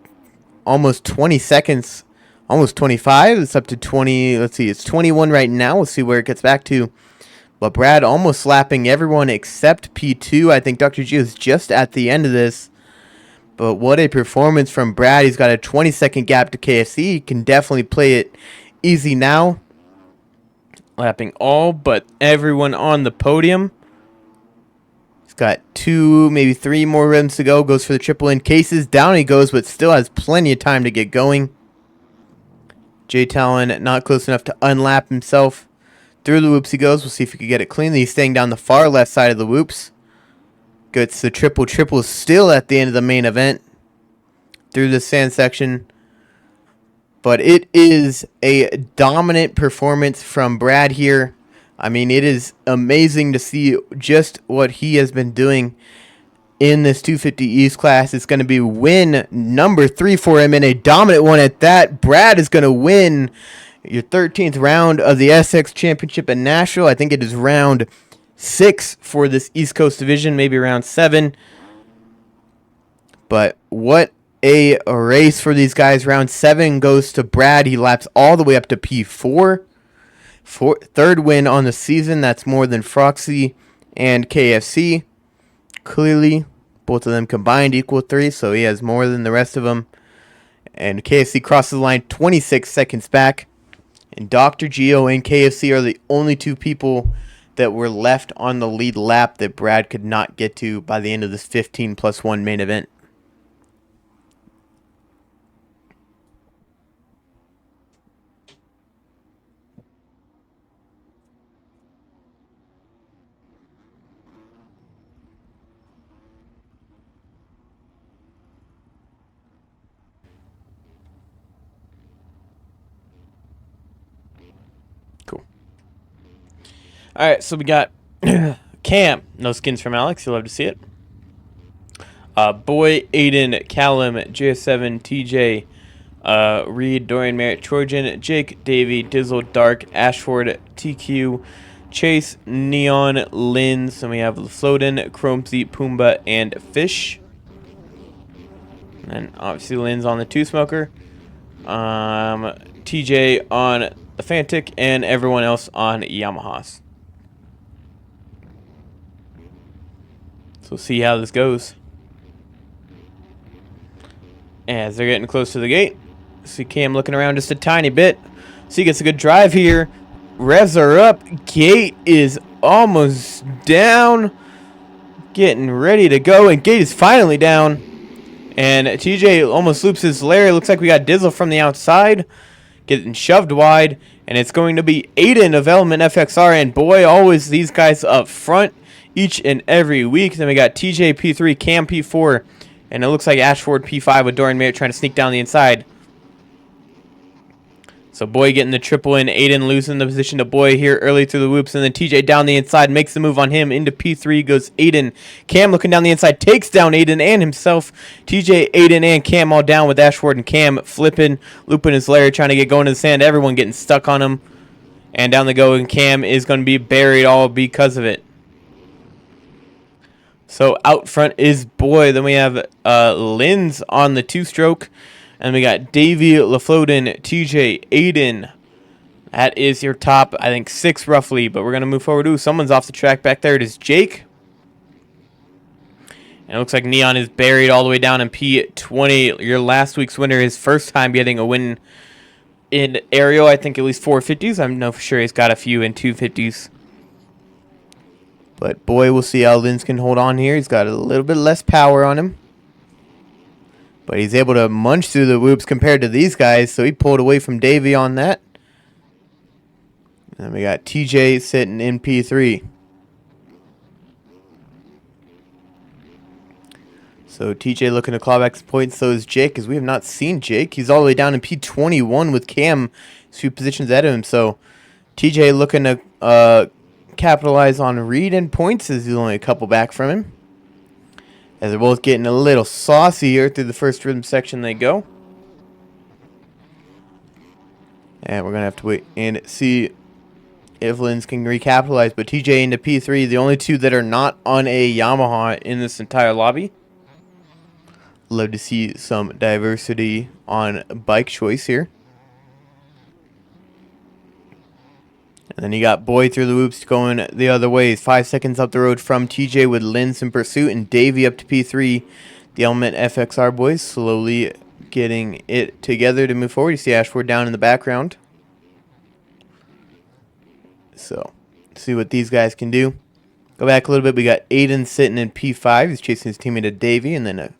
almost 20 seconds, almost 25. It's up to 20. Let's see, it's 21 right now. We'll see where it gets back to. But Brad almost slapping everyone except P2. I think Dr. G is just at the end of this. But what a performance from Brad. He's got a 20-second gap to KFC. He can definitely play it easy now. Lapping all but everyone on the podium. He's got 2, maybe 3 more runs to go. Goes for the triple in cases. Down he goes, but still has plenty of time to get going. J-Talon not close enough to unlap himself. Through the whoops he goes. We'll see if he can get it cleanly. He's staying down the far left side of the whoops. Gets the triple. Triple still at the end of the main event. Through the sand section. But it is a dominant performance from Brad here. I mean, it is amazing to see just what he has been doing in this 250 East class. It's going to be win number 3 for him, and a dominant one at that. Brad is going to win your 13th round of the SX Championship in Nashville. I think it is round 6 for this East Coast division, maybe around 7. But what a race for these guys. Round 7 goes to Brad. He laps all the way up to P4. Third win on the season. That's more than Froxy and KFC. Clearly, both of them combined equal 3, so he has more than the rest of them. And KFC crosses the line 26 seconds back. And Dr. Geo and KFC are the only two people that were left on the lead lap that Brad could not get to by the end of this 15+1 main event. Cool. All right, so we got Cam. No skins from Alex. You'll love to see it. Boy, Aiden, Callum, JS7, TJ, Reed, Dorian, Merritt, Trojan, Jake, Davey, Dizzle, Dark, Ashford, TQ, Chase, Neon, Linz, and we have Floden, Chromesy, Pumbaa, and Fish. And then obviously Linz on the 2-smoker. TJ on the Fantic, and everyone else on Yamahas. So we'll see how this goes. As they're getting close to the gate, see Cam looking around just a tiny bit. So he gets a good drive here. Revs are up. Gate is almost down. Getting ready to go. And Gate is finally down. And TJ almost loops his layer. Looks like we got Dizzle from the outside. Getting shoved wide. And it's going to be Aiden of Element FXR. And boy, always these guys up front each and every week. Then we got TJ P3, Cam P4. And it looks like Ashford P5 with Dorian Merritt trying to sneak down the inside. So Boy getting the triple in. Aiden losing the position to Boy here early through the whoops. And then TJ down the inside makes the move on him. Into P3 goes Aiden. Cam looking down the inside. Takes down Aiden and himself. TJ, Aiden, and Cam all down with Ashford and Cam flipping. Looping his layer. Trying to get going to the sand. Everyone getting stuck on him. And down the go. And Cam is going to be buried all because of it. So out front is Boy. Then we have Linz on the 2-stroke. And we got Davey, LaFloden, TJ, Aiden. That is your top, I think, 6 roughly. But we're going to move forward. Ooh, someone's off the track back there. It is Jake. And it looks like Neon is buried all the way down in P20. Your last week's winner, his first time getting a win in aerial. I think at least 450s. I'm not for sure he's got a few in 250s. But Boy, we'll see how Linz can hold on here. He's got a little bit less power on him. But he's able to munch through the whoops compared to these guys. So he pulled away from Davey on that. And we got TJ sitting in P3. So TJ looking to claw back some points. So is Jake, because we have not seen Jake. He's all the way down in P21 with Cam 2 positions ahead of him. So TJ looking to capitalize on Reed and points, as he's only a couple back from him. As they're both getting a little saucy here through the first rhythm section they go. And we're going to have to wait and see if Linz can recapitalize. But TJ into P3, the only two that are not on a Yamaha in this entire lobby. Love to see some diversity on bike choice here. And then you got Boy through the whoops going the other ways. 5 seconds up the road from TJ with Linz in pursuit. And Davey up to P3. The Element FXR boys slowly getting it together to move forward. You see Ashford down in the background. So, see what these guys can do. Go back a little bit. We got Aiden sitting in P5. He's chasing his teammate to Davey. And then a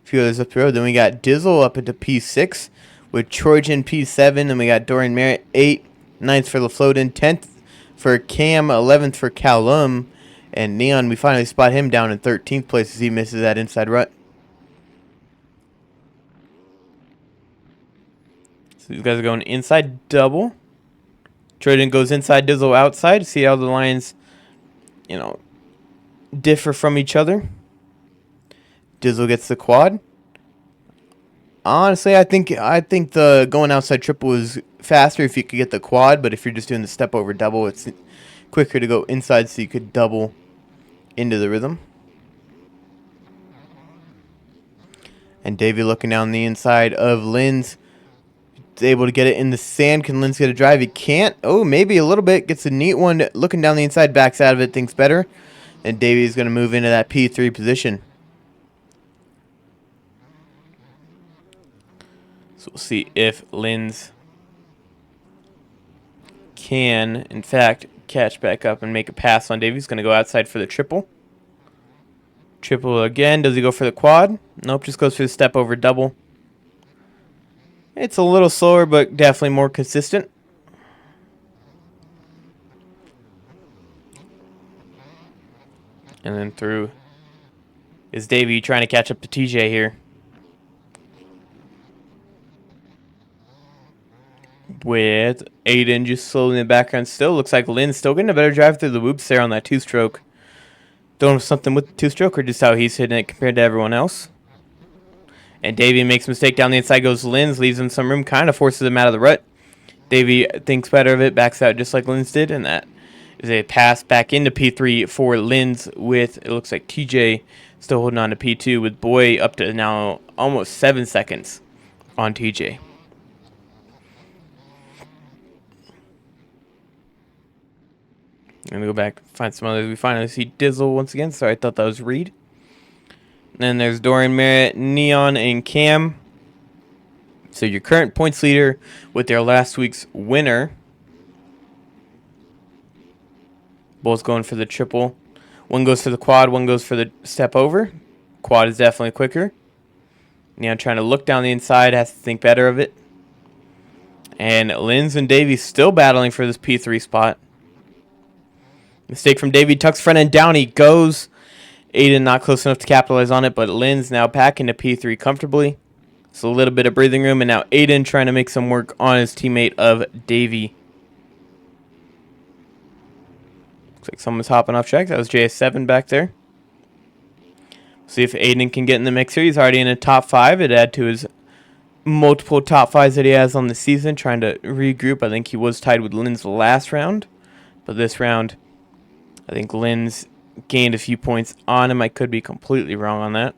few others up the road. Then we got Dizzle up into P6 with Trojan P7. And we got Dorian Merritt 8. 9th for LaFloden, 10th for Cam, 11th for Callum, and Neon, we finally spot him down in 13th place as he misses that inside rut. So these guys are going inside double. Trojan goes inside, Dizzle outside. See how the lines, differ from each other. Dizzle gets the quad. Honestly, I think the going outside triple is faster if you could get the quad, but if you're just doing the step over double, it's quicker to go inside so you could double into the rhythm. And Davey looking down the inside of Linz. Is able to get it in the sand. Can Linz get a drive? He can't. Oh, maybe a little bit. Gets a neat one. Looking down the inside, backs out of it, thinks better. And Davey's going to move into that P3 position. So we'll see if Linz can, in fact, catch back up and make a pass on Davey. He's going to go outside for the triple. Triple again. Does he go for the quad? Nope, just goes for the step over double. It's a little slower, but definitely more consistent. And then through is Davey trying to catch up to TJ here. With Aiden just slowly in the background still. Looks like Lynn's still getting a better drive through the whoops there on that two-stroke. Don't know if something with the two-stroke or just how he's hitting it compared to everyone else. And Davey makes a mistake down the inside, goes Linz, leaves him some room, kind of forces him out of the rut. Davey thinks better of it, backs out just like Linz did, and that is a pass back into P3 for Linz with, it looks like TJ still holding on to P2 with Boy up to now almost 7 seconds on TJ. I'm going to go back and find some others. We finally see Dizzle once again. Sorry, I thought that was Reed. And then there's Dorian Merritt, Neon, and Cam. So your current points leader with their last week's winner. Both going for the triple. One goes for the quad, one goes for the step over. Quad is definitely quicker. Neon trying to look down the inside, has to think better of it. And Linz and Davey still battling for this P3 spot. Mistake from Davey, tucks front end down, he goes. Aiden not close enough to capitalize on it, but Linz now back into P3 comfortably. So a little bit of breathing room, and now Aiden trying to make some work on his teammate of Davey. Looks like someone's hopping off track. That was JS7 back there. See if Aiden can get in the mix here. He's already in the top 5. It'd add to his multiple top 5s that he has on the season. Trying to regroup. I think he was tied with Linz last round. But this round, I think Linz gained a few points on him. I could be completely wrong on that.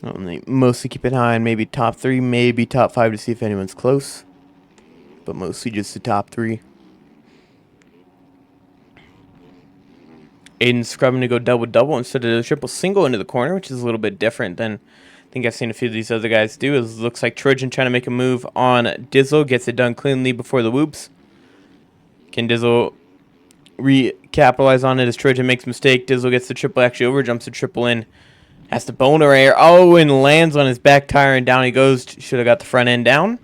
Only mostly keep an eye on maybe top 3, maybe top 5 to see if anyone's close. But mostly just the top 3. Aiden scrubbing to go double-double instead of the triple single into the corner, which is a little bit different than I think I've seen a few of these other guys do. It looks like Trojan trying to make a move on Dizzle. Gets it done cleanly before the whoops. Can Dizzle recapitalize on it as Trojan makes a mistake? Dizzle gets the triple, actually over, jumps the triple in. Has to boner air. Oh, and lands on his back tire, and down he goes. Should have got the front end down.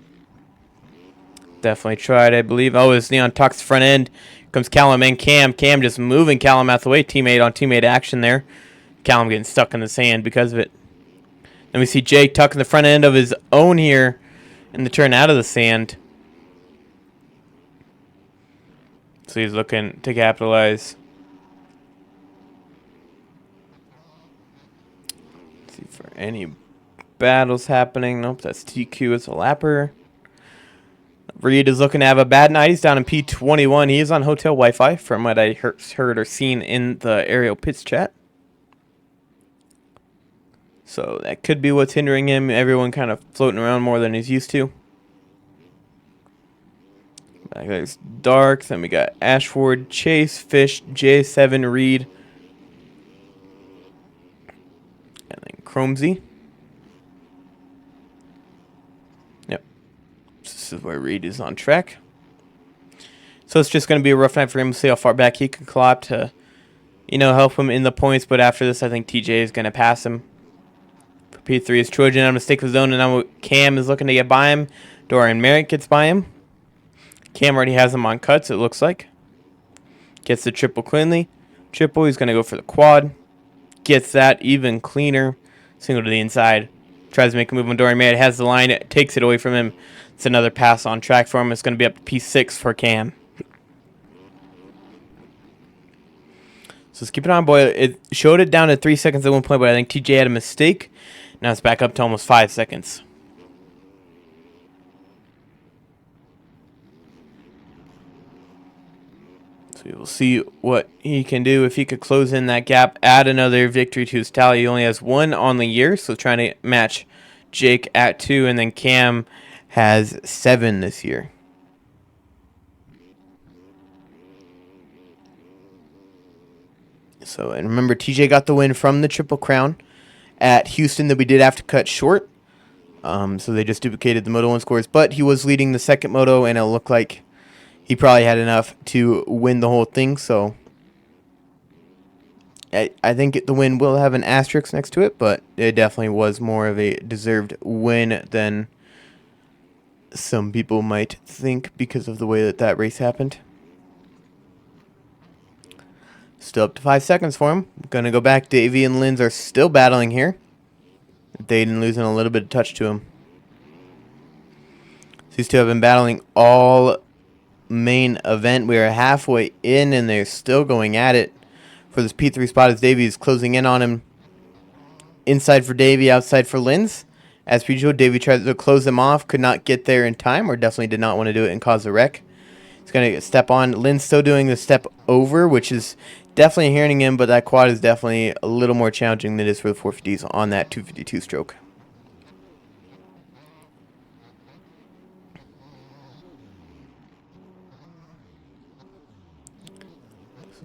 Definitely tried, I believe. Oh, as Neon tucks the front end. Here comes Callum and Cam. Cam just moving Callum out the way. Teammate on teammate action there. Callum getting stuck in the sand because of it. Then we see Jake tucking the front end of his own here in the turn out of the sand. So he's looking to capitalize. Let's see for any battles happening. Nope, that's TQ. It's a lapper. Reed is looking to have a bad night. He's down in P21. He is on hotel Wi-Fi from what I heard or seen in the aerial pits chat. So that could be what's hindering him. Everyone kind of floating around more than he's used to. Back there's Dark. Then we got Ashford, Chase, Fish, J7, Reed. And then Chromesy. Yep. This is where Reed is on track. So it's just going to be a rough night for him to see how far back he can claw up to, help him in the points. But after this, I think TJ is going to pass him. For P3 is Trojan on a mistake of his own, and now Cam is looking to get by him. Dorian Merritt gets by him. Cam already has him on cuts, it looks like. Gets the triple cleanly. Triple, he's going to go for the quad. Gets that even cleaner. Single to the inside. Tries to make a move on Dorian Merritt. Has the line, takes it away from him. It's another pass on track for him. It's going to be up to P6 for Cam. So let's keep it on, boy. It showed it down to 3 seconds at one point, but I think TJ had a mistake. Now it's back up to almost 5 seconds. So we'll see what he can do. If he could close in that gap, add another victory to his tally. He only has 1 on the year, so trying to match Jake at 2, and then Cam has 7 this year. So, and remember, TJ got the win from the Triple Crown at Houston that we did have to cut short. So they just duplicated the Moto 1 scores, but he was leading the second Moto, and it looked like he probably had enough to win the whole thing. So I think the win will have an asterisk next to it, but it definitely was more of a deserved win than some people might think because of the way that that race happened. Still up to 5 seconds for him. Going to go back. Davey and Linz are still battling here. Dayton losing a little bit of touch to him. These two have been battling all main event. We are halfway in, and they're still going at it for this P3 spot as Davey is closing in on him. Inside for Davey, outside for Linz. As per usual, Davey tried to close him off, could not get there in time, or definitely did not want to do it and cause a wreck. He's going to step on. Linz still doing the step over, which is definitely hurting him, but that quad is definitely a little more challenging than it is for the 450s on that 252 stroke.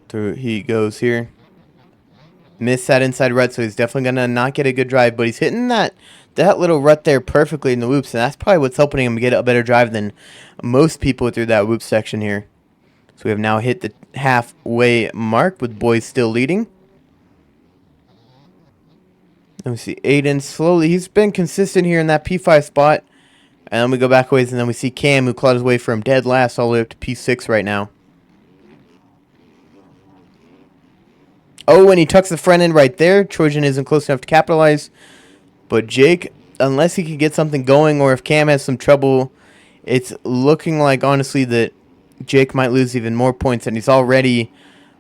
Through he goes here. Missed that inside rut, so he's definitely going to not get a good drive, but he's hitting that little rut there perfectly in the whoops, and that's probably what's helping him get a better drive than most people through that whoop section here. So we have now hit the halfway mark with boys still leading. Let me see. Aiden slowly. He's been consistent here in that P5 spot. And then we go back a ways, and then we see Cam, who clawed his way from dead last all the way up to P6 right now. Oh, and he tucks the front end right there. Trojan isn't close enough to capitalize. But Jake, unless he could get something going, or if Cam has some trouble, it's looking like, honestly, that Jake might lose even more points, and he's already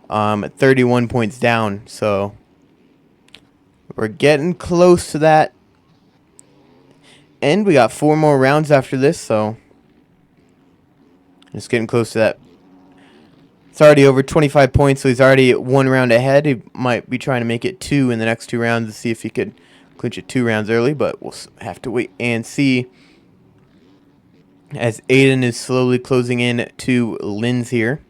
31 points down. So we're getting close to that. And we got 4 more rounds after this, so just getting close to that. It's already over 25 points, so he's already 1 round ahead. He might be trying to make it 2 in the next 2 rounds to see if he could clinch it 2 rounds early, but we'll have to wait and see. As Aiden is slowly closing in to Linz here.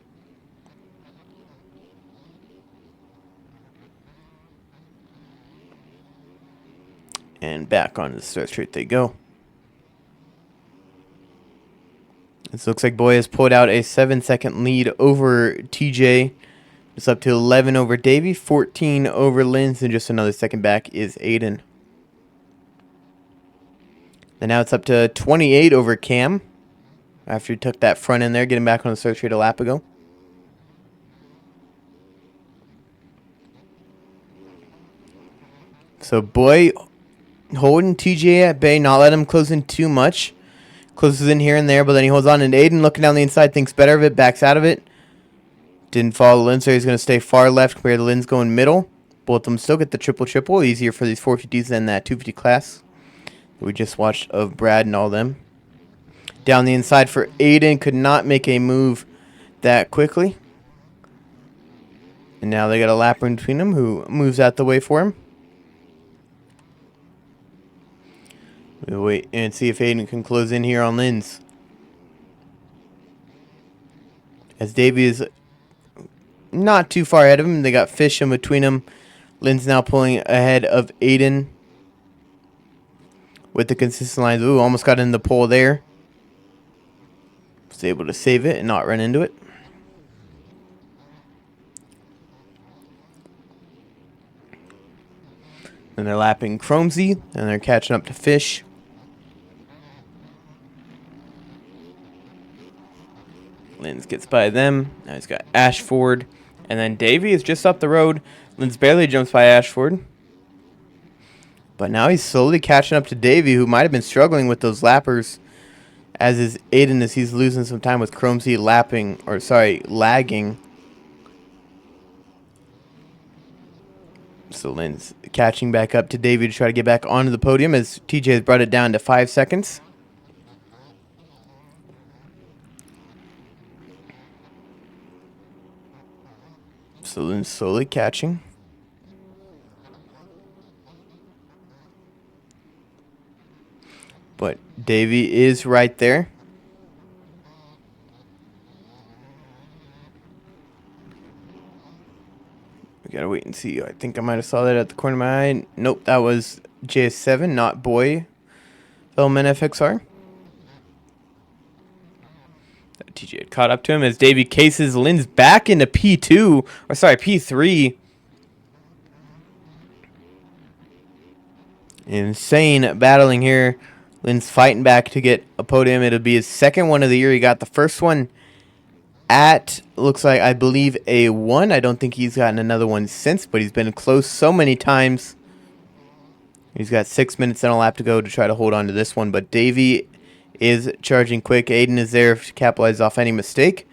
And back on the start straight they go. This looks like Boy has pulled out a 7-second lead over TJ. It's up to 11 over Davey, 14 over Linz, and just another second back is Aiden. And now it's up to 28 over Cam. After he took that front end there, getting back on the start straight a lap ago. So Boy holding TJ at bay, not letting him close in too much. Closes in here and there, but then he holds on. And Aiden, looking down the inside, thinks better of it, backs out of it. Didn't follow Linz, so he's going to stay far left compared to Linz going middle. Both of them still get the triple. Easier for these 450s than that 250 class we just watched of Brad and all them. Down the inside for Aiden. Could not make a move that quickly. And now they got a lapper in between them who moves out the way for him. We'll wait and see if Aiden can close in here on Linz. As Davey is not too far ahead of him. They got Fish in between them. Linz now pulling ahead of Aiden. With the consistent lines. Ooh, almost got in the pole there. Was able to save it and not run into it. And they're lapping Chromesy. And they're catching up to Fish. Linz gets by them. Now he's got Ashford. And then Davey is just up the road. Linz barely jumps by Ashford. But now he's slowly catching up to Davey, who might have been struggling with those lappers. As is Aiden, as he's losing some time with Chromesy lagging. So Lynn's catching back up to Davey to try to get back onto the podium as TJ has brought it down to 5 seconds. So Lynn's slowly catching. But Davey is right there. We gotta wait and see. I think I might have saw that at the corner of my eye. Nope, that was JS7, not Boy. Element FXR. TJ had caught up to him as Davey cases Lynn's back into P2. Or sorry, P3. Insane battling here. Lynn's fighting back to get a podium. It'll be his second one of the year. He got the first one at, looks like, I believe, A1. I don't think he's gotten another one since, but he's been close so many times. He's got 6 minutes and a lap to go to try to hold on to this one, but Davey is charging quick. Aiden is there to capitalize off any mistake.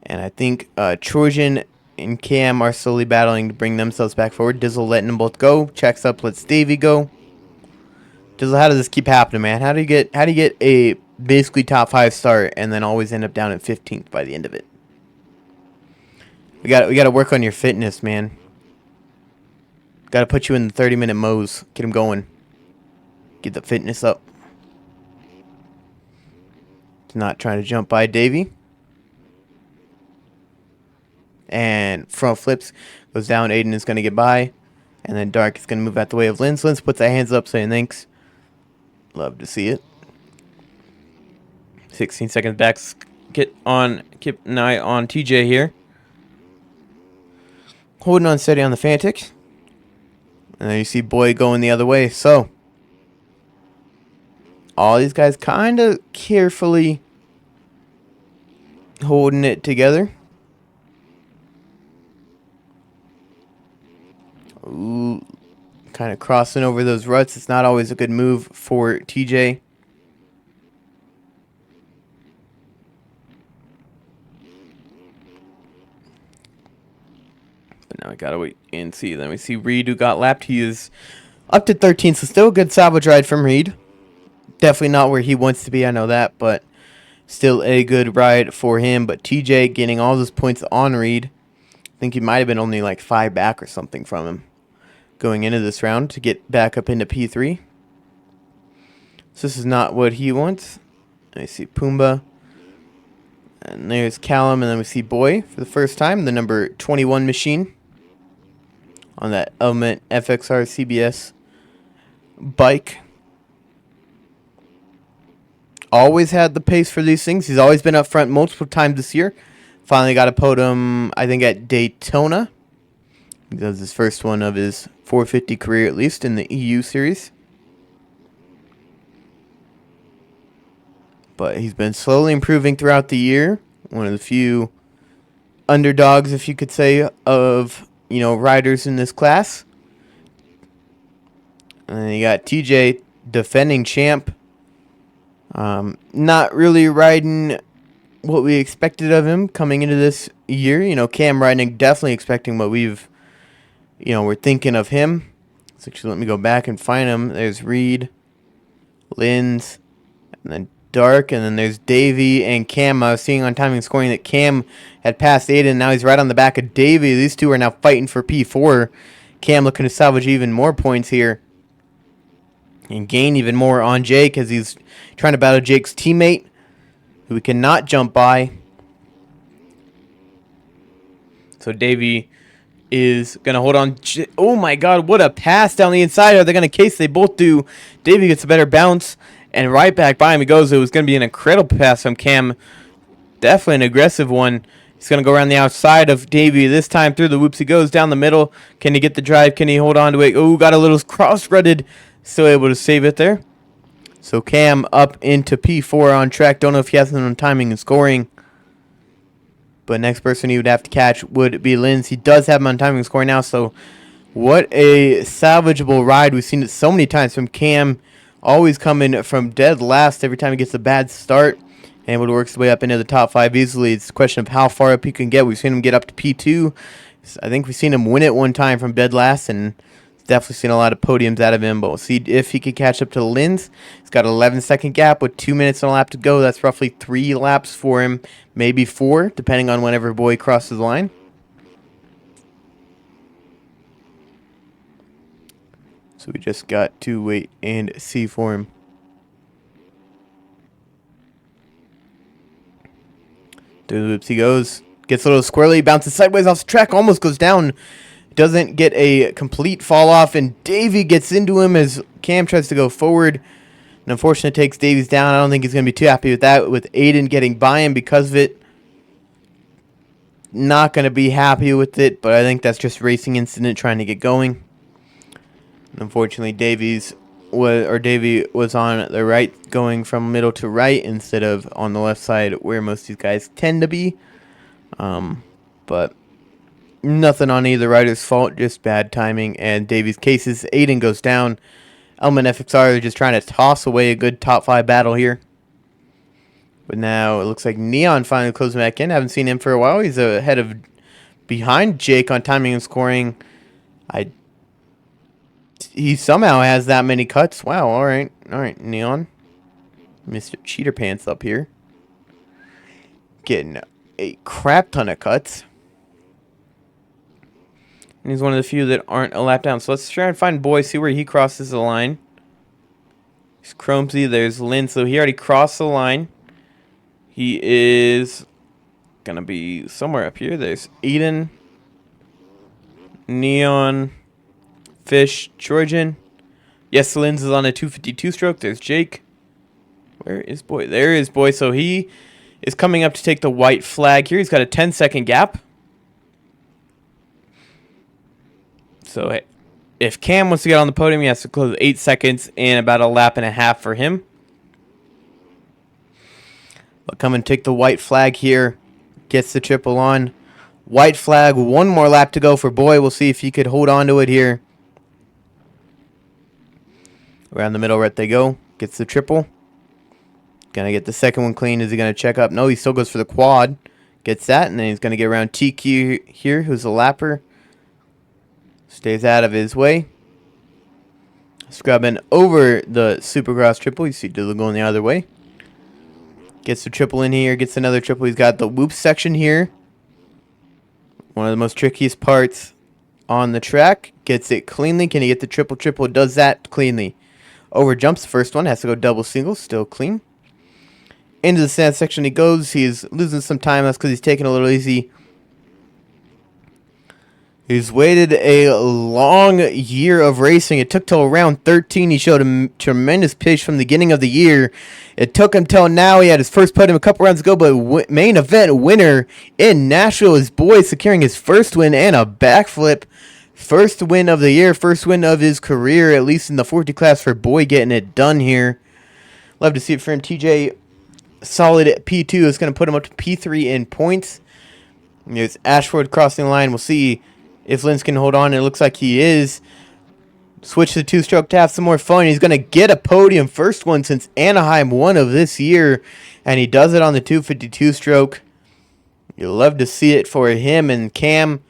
And I think Trojan and Cam are slowly battling to bring themselves back forward. Dizzle letting them both go. Checks up, lets Davey go. Dizzle, how does this keep happening, man? How do you get a basically top 5 start and then always end up down at 15th by the end of it? We got to work on your fitness, man. Got to put you in the 30-minute mows. Get him going. Get the fitness up. Not trying to jump by Davey. And front flips. Goes down. Aiden is going to get by. And then Dark is going to move out the way of Lynn's. Lynn's puts their hands up saying thanks. Love to see it. 16 seconds back. Keep an eye on TJ here. Holding on steady on the Fantic. And then you see Boy going the other way. So all these guys kind of carefully holding it together. Ooh, kind of crossing over those ruts. It's not always a good move for TJ. But now we gotta wait and see. Then we see Reed, who got lapped. He is up to 13, so still a good salvage ride from Reed. Definitely not where he wants to be, I know that, but still a good ride for him. But TJ getting all those points on Reed. I think he might have been only like 5 back or something from him going into this round to get back up into P3. So this is not what he wants. I see Pumbaa. And there's Callum, and then we see Boy for the first time, the number 21 machine on that Element FXR CBS bike. Always had the pace for these things. He's always been up front multiple times this year. Finally got a podium, I think, at Daytona. That was his first one of his 450 career, at least, in the EU series. But he's been slowly improving throughout the year. One of the few underdogs, if you could say, of, riders in this class. And then you got TJ, defending champ. Not really riding what we expected of him coming into this year. Cam riding, definitely expecting what we're thinking of him. So actually, let me go back and find him. There's Reed, Lynn's, and then Dark, and then there's Davey and Cam. I was seeing on timing scoring that Cam had passed Aiden, and now he's right on the back of Davey. These two are now fighting for P4. Cam looking to salvage even more points here and gain even more on Jake as he's trying to battle Jake's teammate, who we cannot jump by. So Davey is going to hold on. Oh my god, what a pass down the inside. Are they going to case? They both do. Davey gets a better bounce, and right back by him he goes. It was going to be an incredible pass from Cam. Definitely an aggressive one. He's going to go around the outside of Davey. This time through the whoops he goes down the middle. Can he get the drive? Can he hold on to it? Oh, got a little cross-rutted. Still able to save it there. So Cam up into P4 on track. Don't know if he has enough timing and scoring. But next person he would have to catch would be Lynn's. He does have him on timing and scoring now. So what a salvageable ride. We've seen it so many times from Cam. Always coming from dead last every time he gets a bad start. And able to work his way up into the top 5 easily. It's a question of how far up he can get. We've seen him get up to P2 I think we've seen him win it one time from dead last, and definitely seen a lot of podiums out of him. But we'll see if he can catch up to Linz. He's got an 11-second gap with 2 minutes and a lap to go. That's roughly 3 laps for him, maybe 4, depending on whenever Boy crosses the line. So we just got to wait and see for him. Through the loops he goes. Gets a little squirrely, bounces sideways off the track, almost goes down. Doesn't get a complete fall off, and Davey gets into him as Cam tries to go forward. And unfortunately takes Davies down. I don't think he's going to be too happy with that, with Aiden getting by him because of it. Not going to be happy with it, but I think that's just racing incident trying to get going. And unfortunately, Davey was on the right, going from middle to right instead of on the left side where most of these guys tend to be. But nothing on either rider's fault, just bad timing. And Davey's cases, Aiden goes down. Element FXR are just trying to toss away a good top 5 battle here. But now it looks like Neon finally closing back in. Haven't seen him for a while. He's behind Jake on timing and scoring. He somehow has that many cuts. Wow, all right, Neon. Mr. Cheater Pants up here. Getting a crap ton of cuts. And he's one of the few that aren't a lap down. So let's try and find Boy, see where he crosses the line. There's Chromesy, there's Lynn. So he already crossed the line. He is going to be somewhere up here. There's Eden, Neon, Fish, Trojan. Yes, Lynn's is on a 252 stroke. There's Jake. Where is Boy? There is Boy. So he is coming up to take the white flag here. He's got a 10-second gap. So if Cam wants to get on the podium, he has to close 8 seconds and about a lap and a half for him. But come and take the white flag here. Gets the triple on. White flag, 1 more lap to go for Boy. We'll see if he could hold on to it here. Around the middle, right they go. Gets the triple. Gonna get the second one clean. Is he gonna check up? No, he still goes for the quad. Gets that, and then he's gonna get around TQ here, who's a lapper. Stays out of his way. Scrubbing over the Supercross triple. You see Diddle going the other way. Gets the triple in here. Gets another triple. He's got the whoop section here. One of the most trickiest parts on the track. Gets it cleanly. Can he get the triple? Triple does that cleanly. Over jumps the first one. Has to go double single. Still clean. Into the sand section he goes. He's losing some time. That's because he's taking a little easy. He's waited a long year of racing. It took till round 13. He showed a tremendous pace from the beginning of the year. It took him till now. He had his first podium a couple rounds ago, but main event winner in Nashville is Boy, securing his first win and a backflip. First win of the year, first win of his career, at least in the 40 class for Boy, getting it done here. Love to see it for him. TJ, solid at P2, is going to put him up to P3 in points. There's Ashford crossing the line. We'll see if Linz can hold on. It looks like he is. Switch to 2-stroke to have some more fun. He's going to get a podium. First one since Anaheim 1 of this year. And he does it on the 252 stroke. You'll love to see it for him. And Cam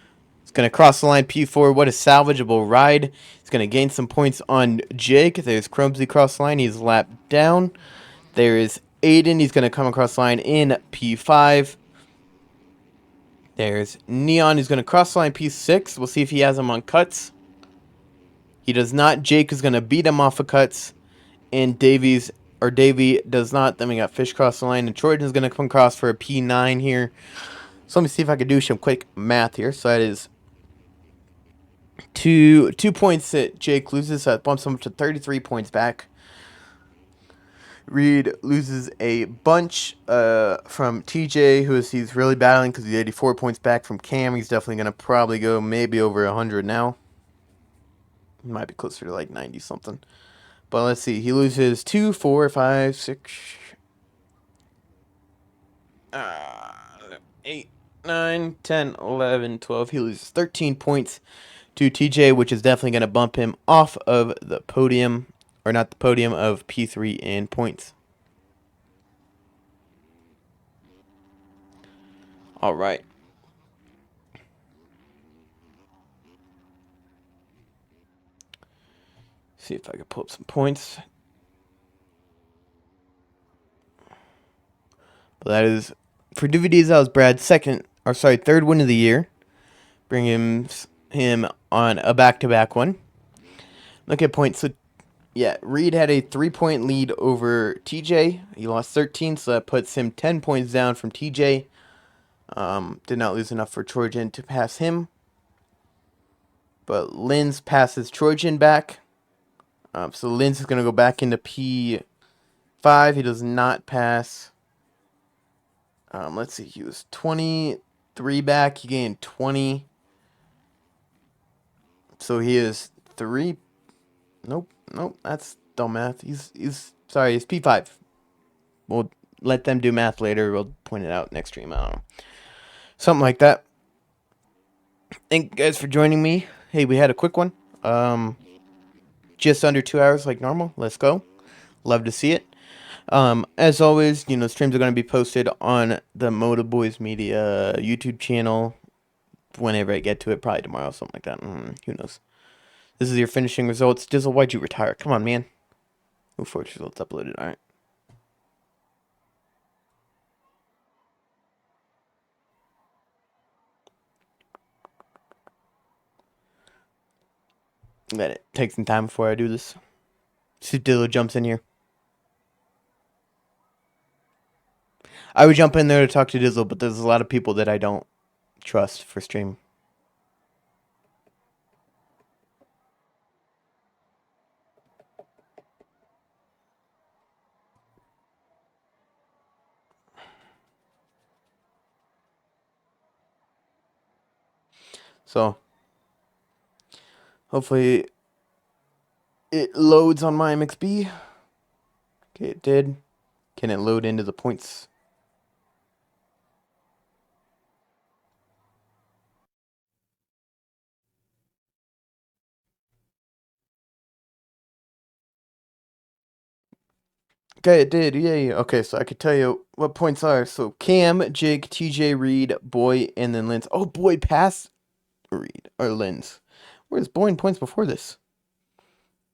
is going to cross the line P4. What a salvageable ride. He's going to gain some points on Jake. There's Chromesy cross the line. He's lapped down. There is Aiden. He's going to come across the line in P5. There's Neon, who's going to cross the line P6. We'll see if he has him on cuts. He does not. Jake is going to beat him off of cuts. And Davey does not. Then we got Fish cross the line. And Trojan's going to come across for a P9 here. So let me see if I can do some quick math here. So that is two points that Jake loses. So that bumps him up to 33 points back. Reed loses a bunch from TJ, he's really battling because he's 84 points back from Cam. He's definitely going to probably go maybe over 100 now. He might be closer to like 90-something. But let's see. He loses 2, 4, 5, 6, 8, 9, 10, 11, 12. He loses 13 points to TJ, which is definitely going to bump him off of the podium. Or not the podium, of P3 in points. All right. See if I can pull up some points. Well, that is for DVDs. That was Brad's third win of the year, bringing him on a back-to-back one. Look at points. So, yeah, Reed had a 3-point lead over TJ. He lost 13, so that puts him 10 points down from TJ. Did not lose enough for Trojan to pass him. But Linz passes Trojan back. So Linz is going to go back into P5. He does not pass. Let's see. He was 23 back. He gained 20. So he is 3. Nope. That's dumb math. He's sorry. He's P5. We'll let them do math later. We'll point it out next stream. I don't know. Something like that. Thank you guys for joining me. Hey, we had a quick one. Just under 2 hours like normal. Let's go. Love to see it. As always, streams are going to be posted on the Moto Boys Media YouTube channel whenever I get to it. Probably tomorrow, something like that. Who knows? This is your finishing results. Dizzle, why'd you retire? Come on, man. Move forward results uploaded. All right. Let it take some time before I do this. See if Dizzle jumps in here. I would jump in there to talk to Dizzle, but there's a lot of people that I don't trust for stream. So, hopefully it loads on my MXB. Okay, it did. Can it load into the points? Okay, it did. Yay. Okay, so I could tell you what points are. So Cam, Jake, TJ, Reed, Boy, and then Linz. Oh, Boy passed Reed or Linz. Where's Boy in points before this?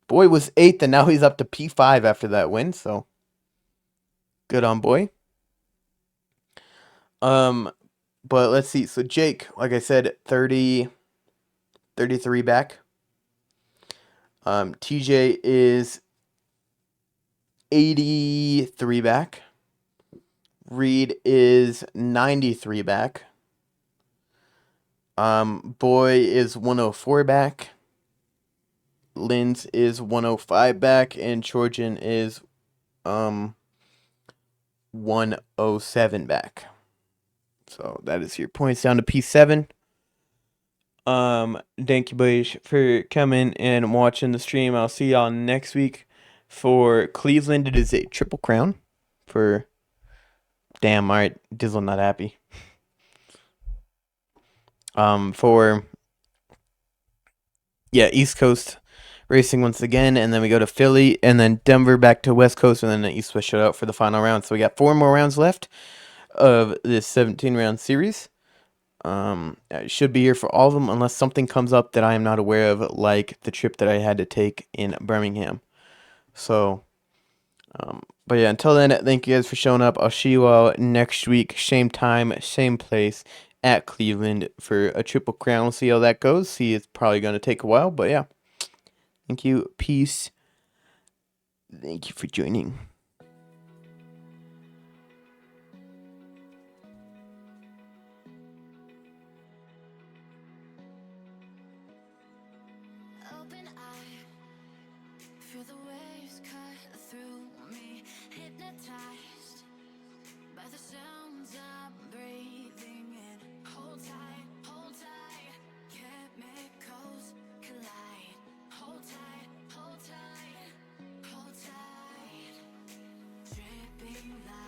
Boy was 8th, and now he's up to P5 after that win. So good on Boy. But let's see. So Jake, like I said, 33 back. TJ is 83 back. Reed is 93 back. Boy is 104 back. Linz is 105 back, and Trojan is 107 back. So that is your points down to P7. Thank you boys for coming and watching the stream. I'll see y'all next week for Cleveland. It is a triple crown for damn, all right, Dizzle not happy. For East Coast racing once again, and then we go to Philly, and then Denver back to West Coast, and then the East West shutout for the final round. So we got 4 more rounds left of this 17-round series. I should be here for all of them unless something comes up that I am not aware of, like the trip that I had to take in Birmingham. So, but yeah, until then, thank you guys for showing up. I'll see you all next week, same time, same place at Cleveland for a triple crown. We'll see how that goes. See, it's probably going to take a while, but yeah. Thank you. Peace. Thank you for joining. Open eye, feel the waves cut through me, hypnotized by the sounds I'm breathing in. Hold tight, chemicals collide. Hold tight, hold tight, hold tight. Dripping light.